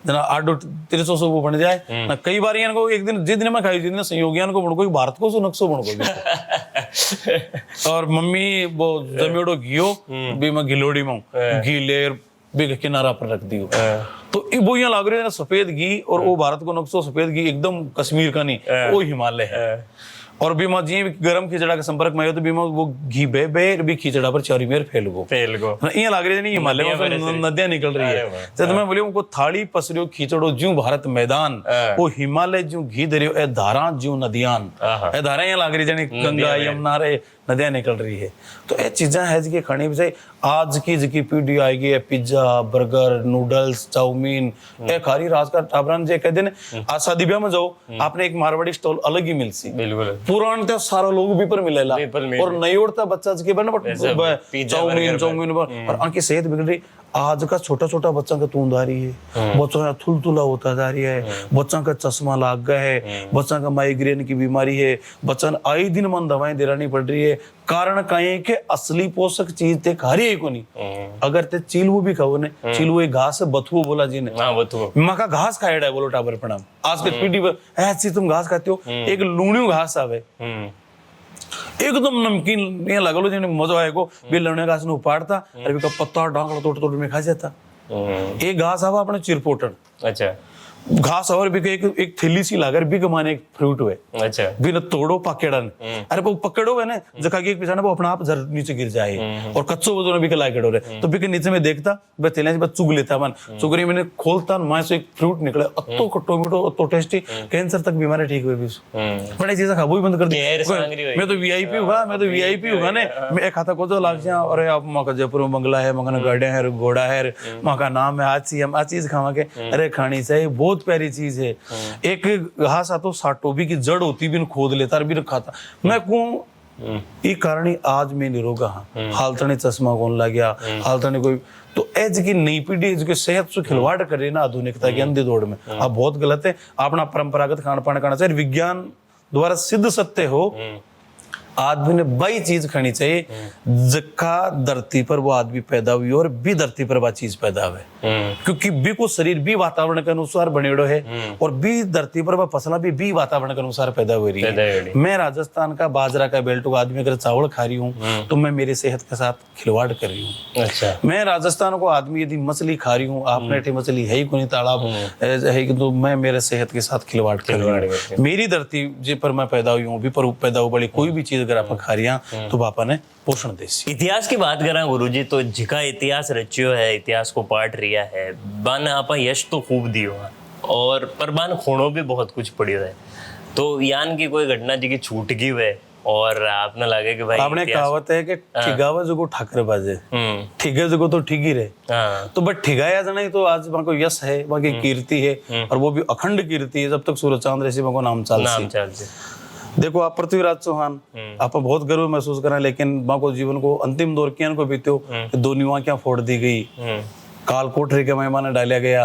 A: जना आडो 300 सौ बन जाए ना। कई बार इनको एक दिन जिस दिन मैं खाई जिस संयोगियान को बणको भारत को सो नक्सो बणको और मम्मी वो जमेड़ो घियो भी मैं घिलोड़ी में घी लेर भी किनारा पर रख दियो तो वो यहाँ लग रही है ना सफेद घी और वो भारत को नक्सो सफेद घी एकदम कश्मीर का नहीं वो हिमालय है। और भी मैं जी गरम खिचड़ा के संपर्क में आयो तो भी मैं वो घी बे बे भी खिचड़ा पर चारी मेर फैल गो यहाँ लग रही है नहीं हिमालय में नदियां निकल रही है। जब मैं बोलियो उनको थाली पसरियो खिचड़ो ज्यों भारत मैदान वो हिमालय ज्यों घी दरियो ए धारा ज्यों नदियान ए धारा यहाँ लग रही है गंगा यमुना रे नदियां निकल रही है। तो ये चीजें है जी खानी भी आज की जी पीढ़ी आएगी पिज्जा बर्गर नूडल्स चाउमीन ए खारी राज का टाबरान जे कह देने आज शादी ब्याह में जाओ आपने एक मारवाड़ी स्टॉल अलग ही मिल सी बिल्कुल पुरान तो सारा लोग भी पर मिलेला और नहीं उड़ता बच्चा के बने चाउमीन चाउमीन और आंकी सेहत बिगड़ रही। आज का छोटा छोटा बच्चा का तूंद आ रही है बच्चों का थुलथुला होता जा रही है बच्चा का चश्मा लाग गया है बच्चा का माइग्रेन की बीमारी है बच्चा आए दिन मन दवाएं देनी पड़ रही है। कारण कहीं के असली पोषक चीज ते खा रही है को नहीं अगर ते चिलू भी खाओ ने चिलू एक घास बथुओ बोला जी ने मका घास खाएड़ा है बोलो टाबर प्रणाम आज के पीढ़ी पर ऐसी तुम घास खाते हो एक लूणियों घास आवे एकदम नमकीन ये लगलो जिन्हें मजा आएगो भी लड़ने घास ने उपाड़ता अरे का पत्ता डांगड़ा तोड़ तोड़ में खा जाता एक घास आवा अपने चिरपोटन अच्छा घास और भी एक थैली सी लागर भी कमाने एक फ्रूट हुए अच्छा बिना तोड़ो पकड़न अरे वो पकड़ो है ना जगह के पिछाने वो अपना आप जर नीचे गिर जाए और कच्चो वो दोनों भी के लागे डोरे तो भी के नीचे में देखता बस थैली से बस चुग लेता मन चुगरी मैंने खोलता मैं से एक फ्रूट निकले अत्तो खट्टो मीठो अत्तो टेस्टी कैंसर तक बीमारी ठीक हुई भी बड़ी चीजें खाबो ही बंद कर दी। मैं तो वीआईपी हुआ ने मैं खाता को तो लाग जा अरे आप मां का जयपुर में बंगला है मगन गाड़ियां है घोड़ा है मां का नाम है आज सी हम आज चीज खावा के अरे खानी चाहिए बहुत प्यारी चीज है। एक घास आतो साटो भी की जड़ होती भी खोद लेता भी खाता मैं कहूं ये कारण आज मैं निरोगा हाँ हालतने चश्मा कौन लग गया हालतने कोई तो एज की नई पीढ़ी जो सेहत से खिलवाड़ कर रही है ना आधुनिकता की अंधे दौड़ में आप बहुत गलत है। अपना परंपरागत खान पान खाना चाहिए विज्ञान द्वारा सिद्ध सत्य हो आदमी ने वही चीज खानी चाहिए जक्का धरती पर वो आदमी पैदा हुई और भी धरती पर वह चीज पैदा हुए क्योंकि भी को शरीर भी वातावरण के अनुसार बनेड़ो है और भी धरती पर वह फसला भी वातावरण के अनुसार पैदा हो रही है। मैं राजस्थान का बाजरा का बेल्ट का आदमी अगर चावल खा रही हूँ तो मैं मेरी सेहत के साथ खिलवाड़ कर रही हूँ। अच्छा मैं राजस्थान को आदमी यदि मछली खा रही हूँ आपने मछली है ही कोई तालाब है तो मैं मेरे सेहत के साथ खिलवाड़ कर रही हूँ। मेरी धरती जी पर मैं पैदा हुई हूँ भी पर पैदा हो बड़ी कोई भी चीज अगर आप खा रिया तो बापा ने पोषण देसी।
B: इतिहास की बात करा गुरुजी तो जिका इतिहास रचियो है इतिहास को पाठ रिया है बान आपा यश तो खूब दियो है और पर बान खोणो भी बहुत कुछ पड़ियो है तो यान की कोई घटना जी की छूट गई है और आपने लगे कि भाई
A: आपने कहावत है कि ठिगावा जो को ठाकर बाजे ठिगे जो को तो ठिगी रहे तो बट ठिगाया जाना तो आज वहां को यश है वहां की कीर्ति है और वो भी अखंड कीर्ति है जब तक सूरज चांद ऋषि को नाम चाल देखो आप पृथ्वीराज चौहान आप बहुत गर्व महसूस करें लेकिन माँ को जीवन को अंतिम दौर किया को बीते दो नीवा क्या फोड़ दी गई काल कोठरी के मेहमान डाला गया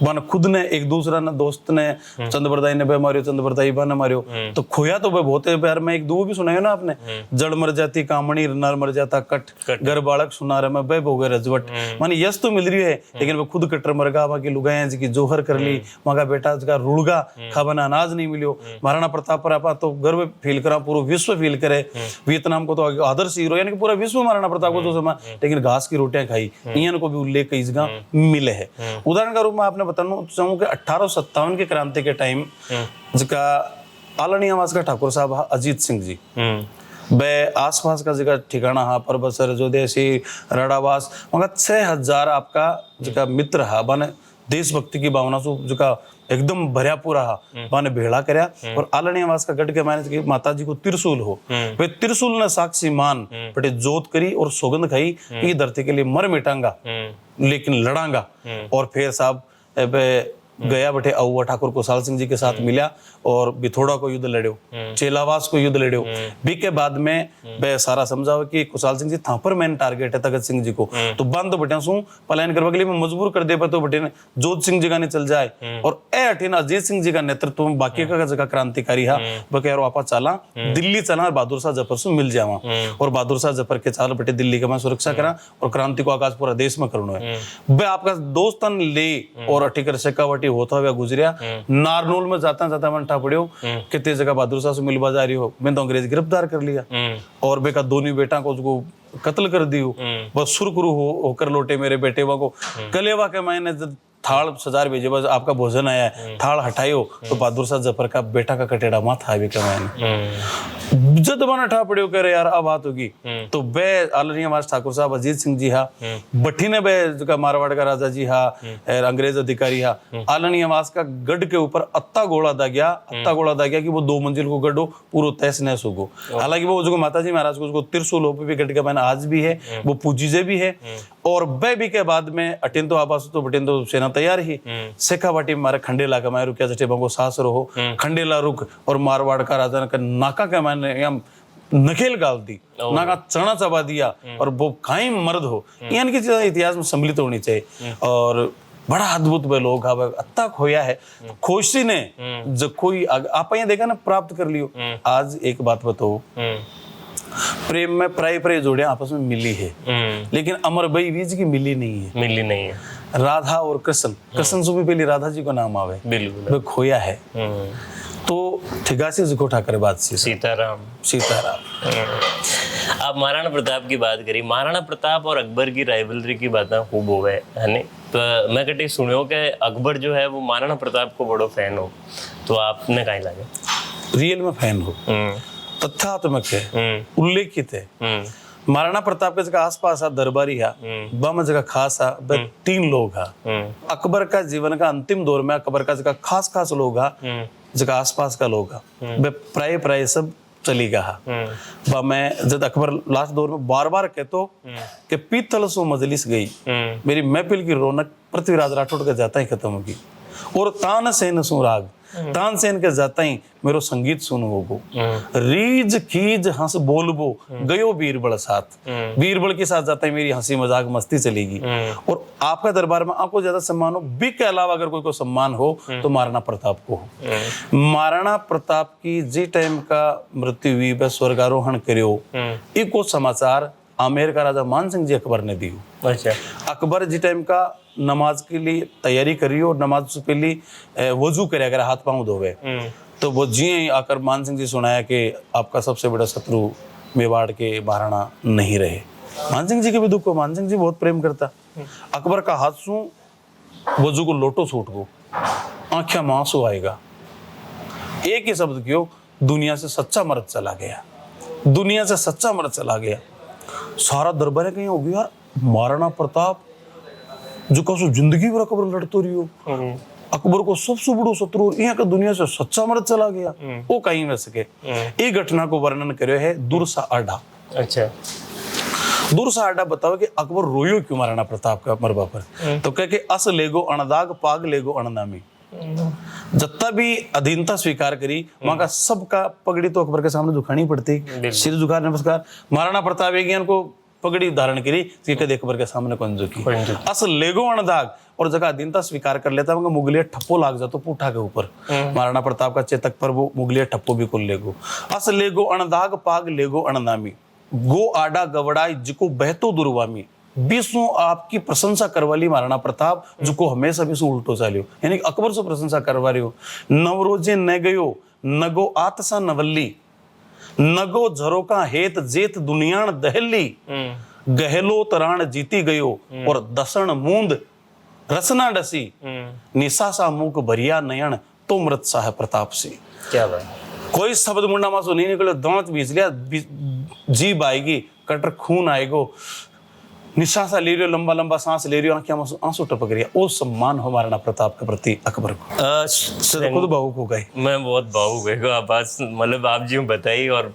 A: मन खुद ने एक दूसरा ने दोस्त ने चंद्रबरदाई ने मारियो चंद्रबरदाई बा ने मारियो तो खोया तो बहुत है प्यार में एक दो भी सुनायो ना आपने जड़ मर जाती कामणी नर मर जाता कट घर बालक सुनारे में बे हो गए रजवट मानी यश तो मिल रही है लेकिन वो खुद कट्टर मर गया की लुगाया जी की जोहर कर ली माँ का बेटा का रुड़गा खाबना अनाज नहीं मिलियो महाराणा प्रताप पर आपा तो गर्व फील करा पूरा विश्व फील करे वियतनाम को तो आदर्श हीरो यानी कि पूरा विश्व महाराणा प्रताप को तो समय लेकिन घास की रोटियां खाई इन को भी उल्लेख मिले है। उदाहरण का रूप में आपने बताना चाहूँ कि 1857 के क्रांति के टाइम जिसका आलनी आवास का ठाकुर साहब अजीत सिंह जी वे आसपास का जगह ठिकाना हा परबसर जो देसी रड़ावास वहां 6000 आपका जिका मित्र हा बने देशभक्ति की भावना से जिका एकदम भरिया पूरा हा बाने भेड़ा करया और आलनी आवास का गढ़ के माने की माता जी को त्रिशूल हो वे त्रिशूल ने साक्षी मान बटे जोत करी और सौगंध खाई ये धरती के लिए मर मिटांगा लेकिन लड़ांगा और फिर साहब गया बटे अहुआ ठाकुर कुशाल सिंह जी के साथ मिला और बिथोड़ा को युद्ध लड़ो, चेलावास को युद्ध लड़ो। बी के बाद में वह सारा समझाओ कि कुशाल सिंह जी था पर मैंने टारगेट है तगत सिंह जी को, तो बंद बटे सू पलायन करने के लिए मैं मजबूर कर दे, तो बटे जोध सिंह जी का ने चल जाए और ए अठिन अजीत सिंह जी का नेतृत्व में बाकी का जगह क्रांतिकारी हा वह कह रहा आपा चला दिल्ली चला और बहादुर शाह जफर से मिल जावा और बहादुर शाह जफर के चाल बटे दिल्ली का मैं सुरक्षा करा और क्रांति को आगाज पूरा देश में करना है। वह आपका दोस्तन ले और अठिकर शेखावटी होता हुआ गुजरिया नारनौल में जाता जाता मन ठा पड़ियो कितने जगह बहादुर शाह से मिलवा जा रही हो, मैं तो अंग्रेज गिरफ्तार कर लिया और बेका दोनों बेटा को उसको कत्ल कर दियो, बस सुरकुरु होकर लौटे मेरे बेटे को कलेवा के मैंने थाल सजार भेजे, बस आपका भोजन आया है थाल हटाइयो तो बहादुर शाह जफर का बेटा का कटेड़ा माथा आवे के मैंने जद बना ठा पड़ियो करे यार अब बात होगी तो बे आलनिया मार ठाकुर साहब अजीत सिंह जी हा बठी ने बे का मारवाड़ का राजा जी हा अंग्रेज अधिकारी हा आलनिया मास का गढ़ के ऊपर अत्ता गोला दा गया कि वो 2 मंजिल को गढ़ो पूरा तहस नहस होगो। हालांकि वो उसको माता जी महाराज को उसको त्रिशूल हो भी गढ़ के मैंने आज भी है वो पूजीजे भी है और बे भी के बाद में अटेन तो आवास तो बटेन तो सेना तैयार ही शेखावाटी में मारे खंडेला का मैं रुकिया जटे बंगो सास रहो खंडेला रुक और मारवाड़ का राजा का नाका का मैंने नकेल गाल दी नाका चना चबा दिया और वो काई मर्द हो यानी कि इतिहास में सम्मिलित होनी चाहिए और बड़ा अद्भुत वे लोग अत्ता खोया है खोशी ने जो कोई आप यहाँ देखा ना प्राप्त कर लियो। आज एक बात बताओ प्रेम में प्राय जोड़ियां आपस में मिली है लेकिन अमर भाई बीज की मिली नहीं है। राधा और कृष्ण से भी पहले राधा जी को नाम आवे बिल्कुल खोया है तो ठिकासी जिको ठाकर बात सीताराम।
B: आप महाराणा प्रताप की बात करी, महाराणा प्रताप और अकबर की राइवलरी की बातें खूब हो गए है तो मैं कटी सुनियो कि अकबर जो है वो महाराणा प्रताप को बड़ो फैन हो, तो आपने कहीं लगे
A: रियल में फैन हो तथ्यात्मक है उल्लेखित है। महाराणा प्रताप के जगह आसपास दरबारी है बम जगह खास है 3 लोग है अकबर का जीवन का अंतिम दौर में अकबर का जगह खास लोग है जगह आसपास का लोग है प्राय सब चली गया मैं जब अकबर लास्ट दौर में बार कहतो कि पीतल सो मजलिस गई मेरी महफिल की रौनक पृथ्वीराज राठौड़ के जाता ही खत्म होगी और तान सेन सु राग तानसेन के जाता ही मेरो संगीत सुनो होगो रीज खीज हंस बोलबो गयो बीरबल साथ बीरबल के साथ जाता ही मेरी हंसी मजाक मस्ती चलेगी और आपका दरबार में आपको ज्यादा सम्मान हो बी के अलावा अगर कोई को सम्मान हो तो महाराणा प्रताप को हो। महाराणा प्रताप की जी टाइम का मृत्यु हुई वह स्वर्गारोहण करियो इको समाचार आमेर का राजा मान सिंह जी अकबर ने दियो। अच्छा अकबर जी टाइम का नमाज के लिए तैयारी करियो और नमाज से पहले वजू करे अगर हाथ पांव धोवे तो वो जी आकर मान सिंह जी सुनाया कि आपका सबसे बड़ा शत्रु मेवाड़ के महाराणा नहीं रहे। मान सिंह जी के भी दुख को मान सिंह जी बहुत प्रेम करता अकबर का हाथ सू वजू को लोटो छूट को आंखिया में आंसू आएगा एक ही शब्द क्यों दुनिया से सच्चा मर्द चला गया सारा दरबार कहीं हो गया महाराणा प्रताप जो कसो जिंदगी भर अकबर लड़तो रहियो अकबर को सबसे बड़ो शत्रु यहाँ का दुनिया से सच्चा मर्द चला गया वो कहीं में सके। ये घटना को वर्णन करे है दुरसा आडा। अच्छा दुरसा आडा बताओ कि अकबर रोयो क्यों महाराणा प्रताप का मरबा पर तो कह के अस लेगो अणदाग पाग लेगो अणनामी जत्ता भी अधीनता स्वीकार करी वहां का सबका पगड़ी तो अकबर के सामने झुकानी पड़ती सिर झुका नमस्कार। महाराणा प्रताप एक को पगड़ी धारण करी कदे अकबर के सामने कौन झुकी अस लेगो अणदाग और जगह अधीनता स्वीकार कर लेता वहां मुगलिया ठप्पो लाग जातो पुठा के ऊपर महाराणा प्रताप का चेतक पर वो मुगलिया ठप्पो भी कुल लेगो अस लेगो अणदाग पाग लेगो अणनामी गो आडा गवड़ाई जिको बहतो दुर्वामी बीसों आपकी प्रशंसा करवा ली महाराणा प्रताप जो को हमेशा बीसों उल्टो चालियो यानी अकबर से प्रशंसा करवा रही हो। नवरोजे न गयो नगो आतसा नवल्ली नगो झरो का हेत जेत दुनियाण दहली गहलो तराण जीती गयो और दसण मूंद रसना डसी निसासा मुख भरिया नयन तो मृत सा है प्रताप से। क्या बात कोई शब्द मुंडा मासो नहीं निकले दांत बीच लिया जीभ आएगी कटर खून आएगो निशासा ले रही हो लंबा सांस ले रही हो आंखें आंसू टपक रही है वो सम्मान हो महाराणा प्रताप के प्रति अकबर को खुद भावुक हो गए। मैं बहुत भावुक हो बात मतलब आप जी बताई और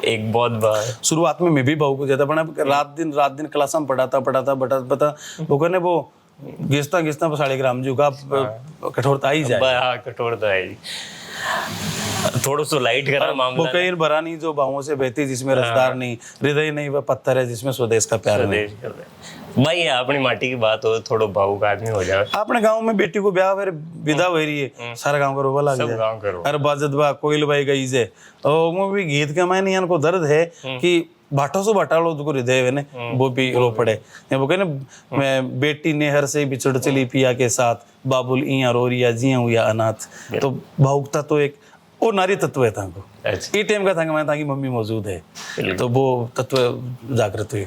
A: एक बहुत बार शुरुआत में मैं भी भावुक हो जाता रात दिन क्लास में पढ़ाता वो कहने वो घिसता घिसता 40 ग्राम जो का कठोरता ही जाए।
B: हाँ, कठोरता है जी। थोड़ा सा लाइट करा मामला।
A: वो कहीं भरा नहीं जो बाहों से बहती, जिसमें रसदार नहीं, हृदय नहीं, वह पत्थर है जिसमें स्वदेश का प्यार नहीं।
B: स्वदेश कर रहे भाई, अपनी माटी की बात हो थोड़ा भावुक आदमी हो जाए।
A: अपने गांव में बेटी को ब्याह विदा हो रही है, सारा गांव का रोबा लग
B: सब
A: जाए।
B: गाँव करो।
A: अरे बाजत बा कोयल बाई गई जे, और वो भी गीत के मैंने इनको दर्द है कि भाटो से भाटालो जो हृदय है ने वो भी रो पड़े। ये वो कहने मैं बेटी नेहर से बिछड़ चली पिया के साथ, बाबुल इया रोरिया जिया हुआ अनाथ। तो भावुकता तो एक वो नारी तत्व है ताको।
B: अच्छा।
A: ये टाइम का था मैं ताकि मम्मी मौजूद है, तो वो तत्व जागृत हुई।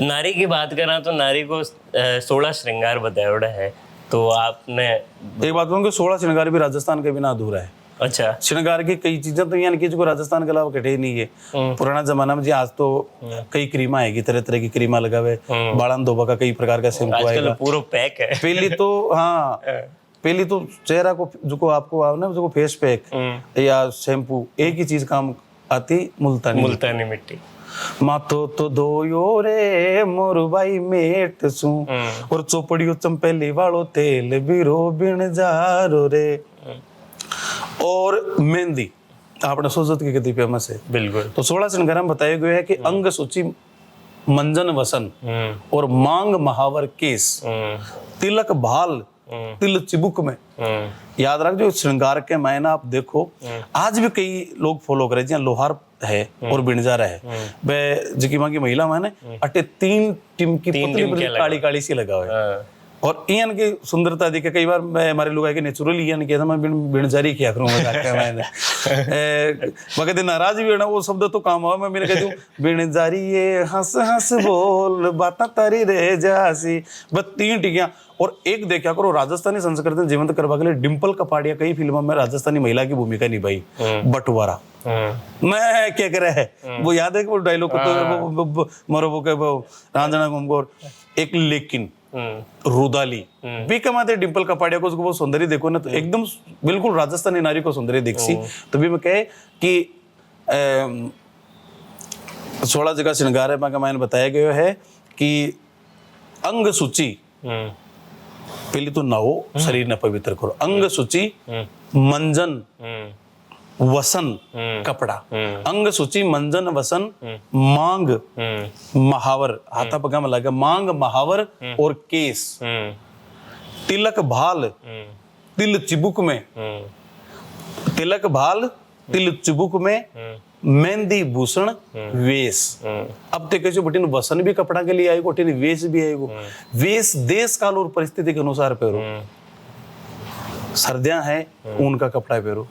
B: नारी की बात करा तो नारी को 16 श्रृंगार बताया है। तो आपने
A: एक बात कहूँ कि 16 श्रृंगार भी राजस्थान के बिना अधूरा है।
B: अच्छा।
A: श्रृंगार की कई चीजें तो यहाँ की जो राजस्थान के अलावा कटे नहीं है। पुराना जमाना में जी, आज तो कई क्रीमा आएगी, तरह तरह की क्रीमा लगा हुए, बाड़न धोबा का कई प्रकार का शैम्पू
B: आजकल
A: आएगा।
B: पूरा पैक है।
A: पहली तो हाँ, पहली तो चेहरा को जो आपको आओ ना, जो फेस पैक या शैम्पू, एक ही चीज काम आती, मुल्तानी
B: मिट्टी।
A: माथो तो धोयो रे मोर भाई मेट सू, और चोपड़ियो चंपेली वालो तेल बिरो बिन जारो रे। और मेहंदी आपने सोचत की कितनी फेमस है।
B: बिल्कुल।
A: तो 16 श्रृंगार में बताया गया है कि अंग सूची मंजन वसन, और मांग महावर केस, तिलक भाल तिल चिबुक में। याद रख, जो श्रृंगार के मायना आप देखो, आज भी कई लोग फॉलो करे। जहाँ लोहार है और बिणजारा है, वे जिकी माँ की महिला माने अटे 3 टिम की पतली काली काली सी लगा हुआ है। और इन की सुंदरता देखे कई बार मैं हमारे लोग आके नेचुरली इन किया था, मैं बिणजारी किया करूँ मैंने मगर नाराज भी है ना, वो शब्द तो काम हुआ। मैं मैंने कहती हूँ बिणजारी ये हंस हंस बोल बाता तारी रह जासी, बस 3 टिकियां। और एक देखा करो, राजस्थानी संस्कृति जीवंत करवा के लिए डिम्पल कपाड़िया कई फिल्मों में राजस्थानी महिला की भूमिका निभाई। बंटवारा मैं क्या करे है, वो याद है कि वो डायलॉग मरो वो रांझना घूमगोर एक, लेकिन रुदाली भी कमाते डिम्पल कपाड़िया को, उसको वो सौंदर्य देखो ना तो एकदम बिल्कुल राजस्थानी नारी को सौंदर्य दिखसी। तो भी मैं कहे कि 16 जगह श्रृंगार है मैंने बताया गया है कि अंग सूची, पहले तो नहाओ, शरीर न पवित्र करो, अंग सूची मंजन वसन कपड़ा, अंग सूची मंजन वसन मांग महावर, हाथा पगा में लगा मांग महावर और केस, तिलक भाल तिल चिबुक में, तिलक भाल तिल चिबुक में, मेहंदी भूषण वेश। अब देखो जो बटिन वसन भी कपड़ा के लिए आएगो, बटिन वेश भी आएगो। वेश देश काल और परिस्थिति के अनुसार पहरो। सर्दियां है ऊन का कपड़ा पहरो,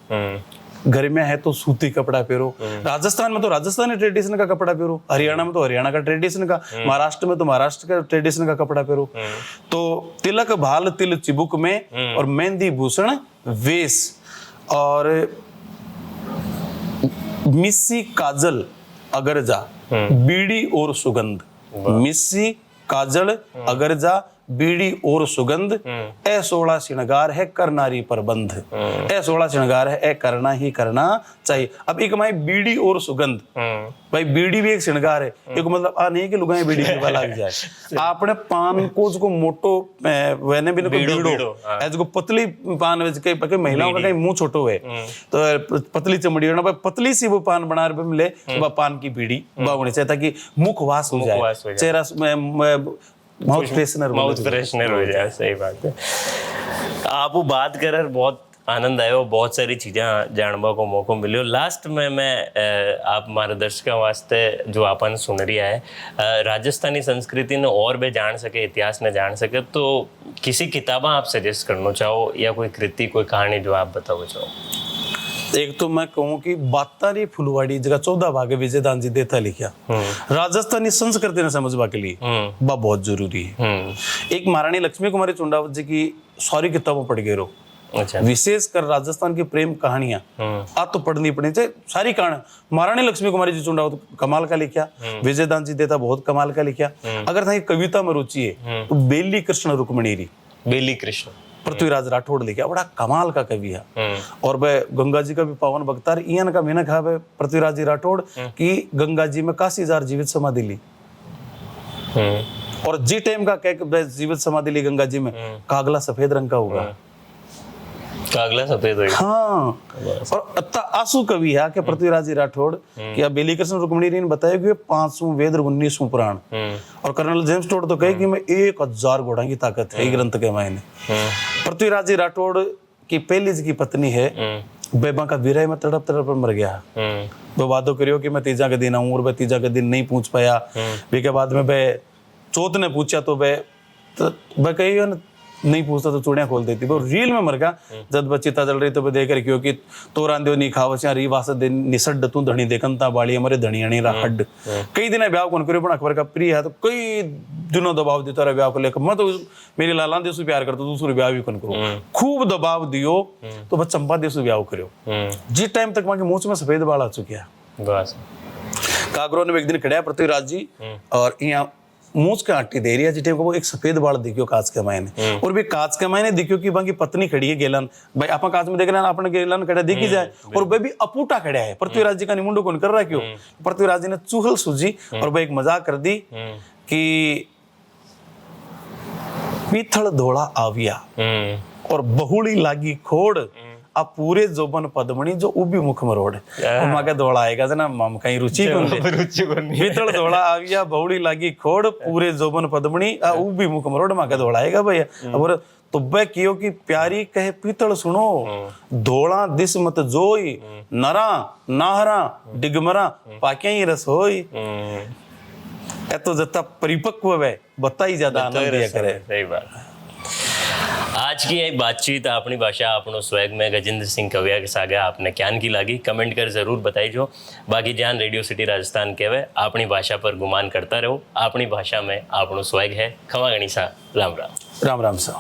A: गर्मियां है तो सूती कपड़ा पहरो। राजस्थान में तो राजस्थानी ट्रेडिशन का कपड़ा पहरो, हरियाणा में तो हरियाणा का ट्रेडिशन का, महाराष्ट्र में तो महाराष्ट्र का ट्रेडिशन का कपड़ा पहरो। तो तिलक भाल तिल चिबुक में और मेहंदी भूषण वेश, और मिस्सी काजल अगरजा बीड़ी और सुगंध, मिस्सी काजल अगरजा बीड़ी और सुगंध, ए 16 श्रृंगार है करनारी प्रबंध, ए 16 श्रृंगार है ए करना ही करना चाहिए। अब एक माई बीड़ी और सुगंध, भाई बीड़ी भी एक श्रृंगार है। एक मतलब आ नहीं कि लुगाई बीड़ी के लग जाए। आपने पान को जो मोटो वैने भी बीड़ो एज को पतली पान वेज के महिलाओं का कहीं मुंह छोटो है तो पतली चमड़ी ना, पतली सी वो पान बना रहे मिले तो पान की बीड़ी बावनी चाहिए ताकि मुख वास हो जाए, चेहरा माउथ फ्रेशनर हो जाए। सही बात है। आप वो बात कर बहुत आनंद आयो, बहुत सारी चीज़ें जानवा को मौका मिले। लास्ट में मैं आप हमारे दर्शकों वास्ते जो आपन सुन रहा है, राजस्थानी संस्कृति ने और भी जान सके, इतिहास ने जान सके, तो किसी किताबा आप सजेस्ट करना चाहो या कोई कृति कोई कहानी जो आप बताओ चाहो? एक तो मैं कहूँ कि बातारी फुलवाड़ी जगह 14 भाग विजय दान जी देता लिखा राजस्थानी संस्कृति ने समझवा के लिए बा बहुत जरूरी है। एक महारानी लक्ष्मी कुमारी चुंडावत जी की सारी किताबों पढ़ गए रो। अच्छा। विशेष कर राजस्थान की प्रेम कहानियां आज तो पढ़नी पड़नी चाहिए सारी कहानी। महारानी लक्ष्मी कुमारी जी चुंडावत कमाल का लिखा, विजय दान जी देता बहुत कमाल का लिखा। अगर था कविता में रुचि है तो बेली कृष्ण रुक्मणी, बेली कृष्ण पृथ्वीराज राठौड़ लिखा, बड़ा कमाल का कवि है। और वह गंगा जी का भी पावन भक्तार इयन का मेहनत है पृथ्वीराज जी राठौड़ की गंगा जी में 81,000 जीवित समाधि ली। और जी टाइम का कह जीवित समाधि ली गंगा जी में, कागला सफेद रंग का होगा।
B: कागला सफेद होगा।
A: हाँ, और अत्ता आंसू कवि है कि पृथ्वीराज जी राठौड़ कि अब बेली कृष्ण रुक्मणी ने बताया कि 500 वेद और 19 पुराण, और कर्नल जेम्स टोड तो कहे कि मैं 1000 घोड़ा की ताकत है ग्रंथ के मायने। पृथ्वीराज जी राठौड़ की पहली जी की पत्नी है, बेबा का विरह में तड़प तड़प मर गया। वो वादो करियो कि मैं तीजा के दिन आऊं, और वह तीजा के दिन नहीं पूछ पाया। के बाद में वह चौथ ने पूछा तो वह कही नहीं पूछता तो चूड़ियां खोल देती। वो रील में मर गया जब बच्चिता जल रही तो देख रही क्योंकि तो रांधियो नी खावसिया री वास दिन निसड तू धणी देखनता बाड़ी हमारे धणियाणी रा हड्ड। कई दिन ब्याह कौन करियो, पण अकबर का प्रिय है तो कई दिनों दबाव देता रहा ब्याह को लेकर। मैं तो मेरी लाला देश प्यार करता, दूसरे ब्याह भी कौन करो, खूब दबाव दियो तो बस चंपा देश ब्याह करियो। जिस टाइम तक वहां की मूछ में सफेद बाल आ चुके हैं। कागरो ने एक दिन खड़ा पृथ्वीराज जी और यहाँ मूछ के आटी दे रही है जिटे को एक सफेद बाल दिखियो कांच के मायने, और भी कांच के मायने दिखियो कि वहां की पत्नी खड़ी है गेलन भाई। आप कांच में देख रहे हैं अपने गेलन खड़ा दिखी जाए, और वह भी अपूटा खड़ा है। पृथ्वीराज जी का निमुंडो कौन कर रहा है क्यों? पृथ्वीराज जी ने चूहल सूझी और वह एक मजाक कर दी कि पीथल धोला आविया और बहुड़ी लागी खोड़, अब पूरे जोबन पदमणि जो उबी मुख मरोड़। माके धोला आएगा जना मम कहीं रुचि कोन भीतर धोला आविया बहुड़ी लागी खोड़, पूरे जोबन पदमणि उबी मुख मरोड़ माके धोला आएगा भैया। और तुब्बे कियो की प्यारी कहे पीतल सुनो, धोला दिस मत जोई, नरा नाहरा डिगमरा पाक्या ही रस होई। तो जता परिपक्व है बताई ज्यादा आनंद दिया करे।
B: सही बात। आज की एक बातचीत अपनी भाषा अपनो स्वैग में गजेंद्र सिंह कविया के सागे आपने क्यान की लागी कमेंट कर जरूर बताइजो। बाकी जान रेडियो सिटी राजस्थान कहवे अपनी भाषा पर गुमान करता रहो, अपनी भाषा में अपनो स्वैग है। खमा गणिसा, राम राम।
A: राम राम सा।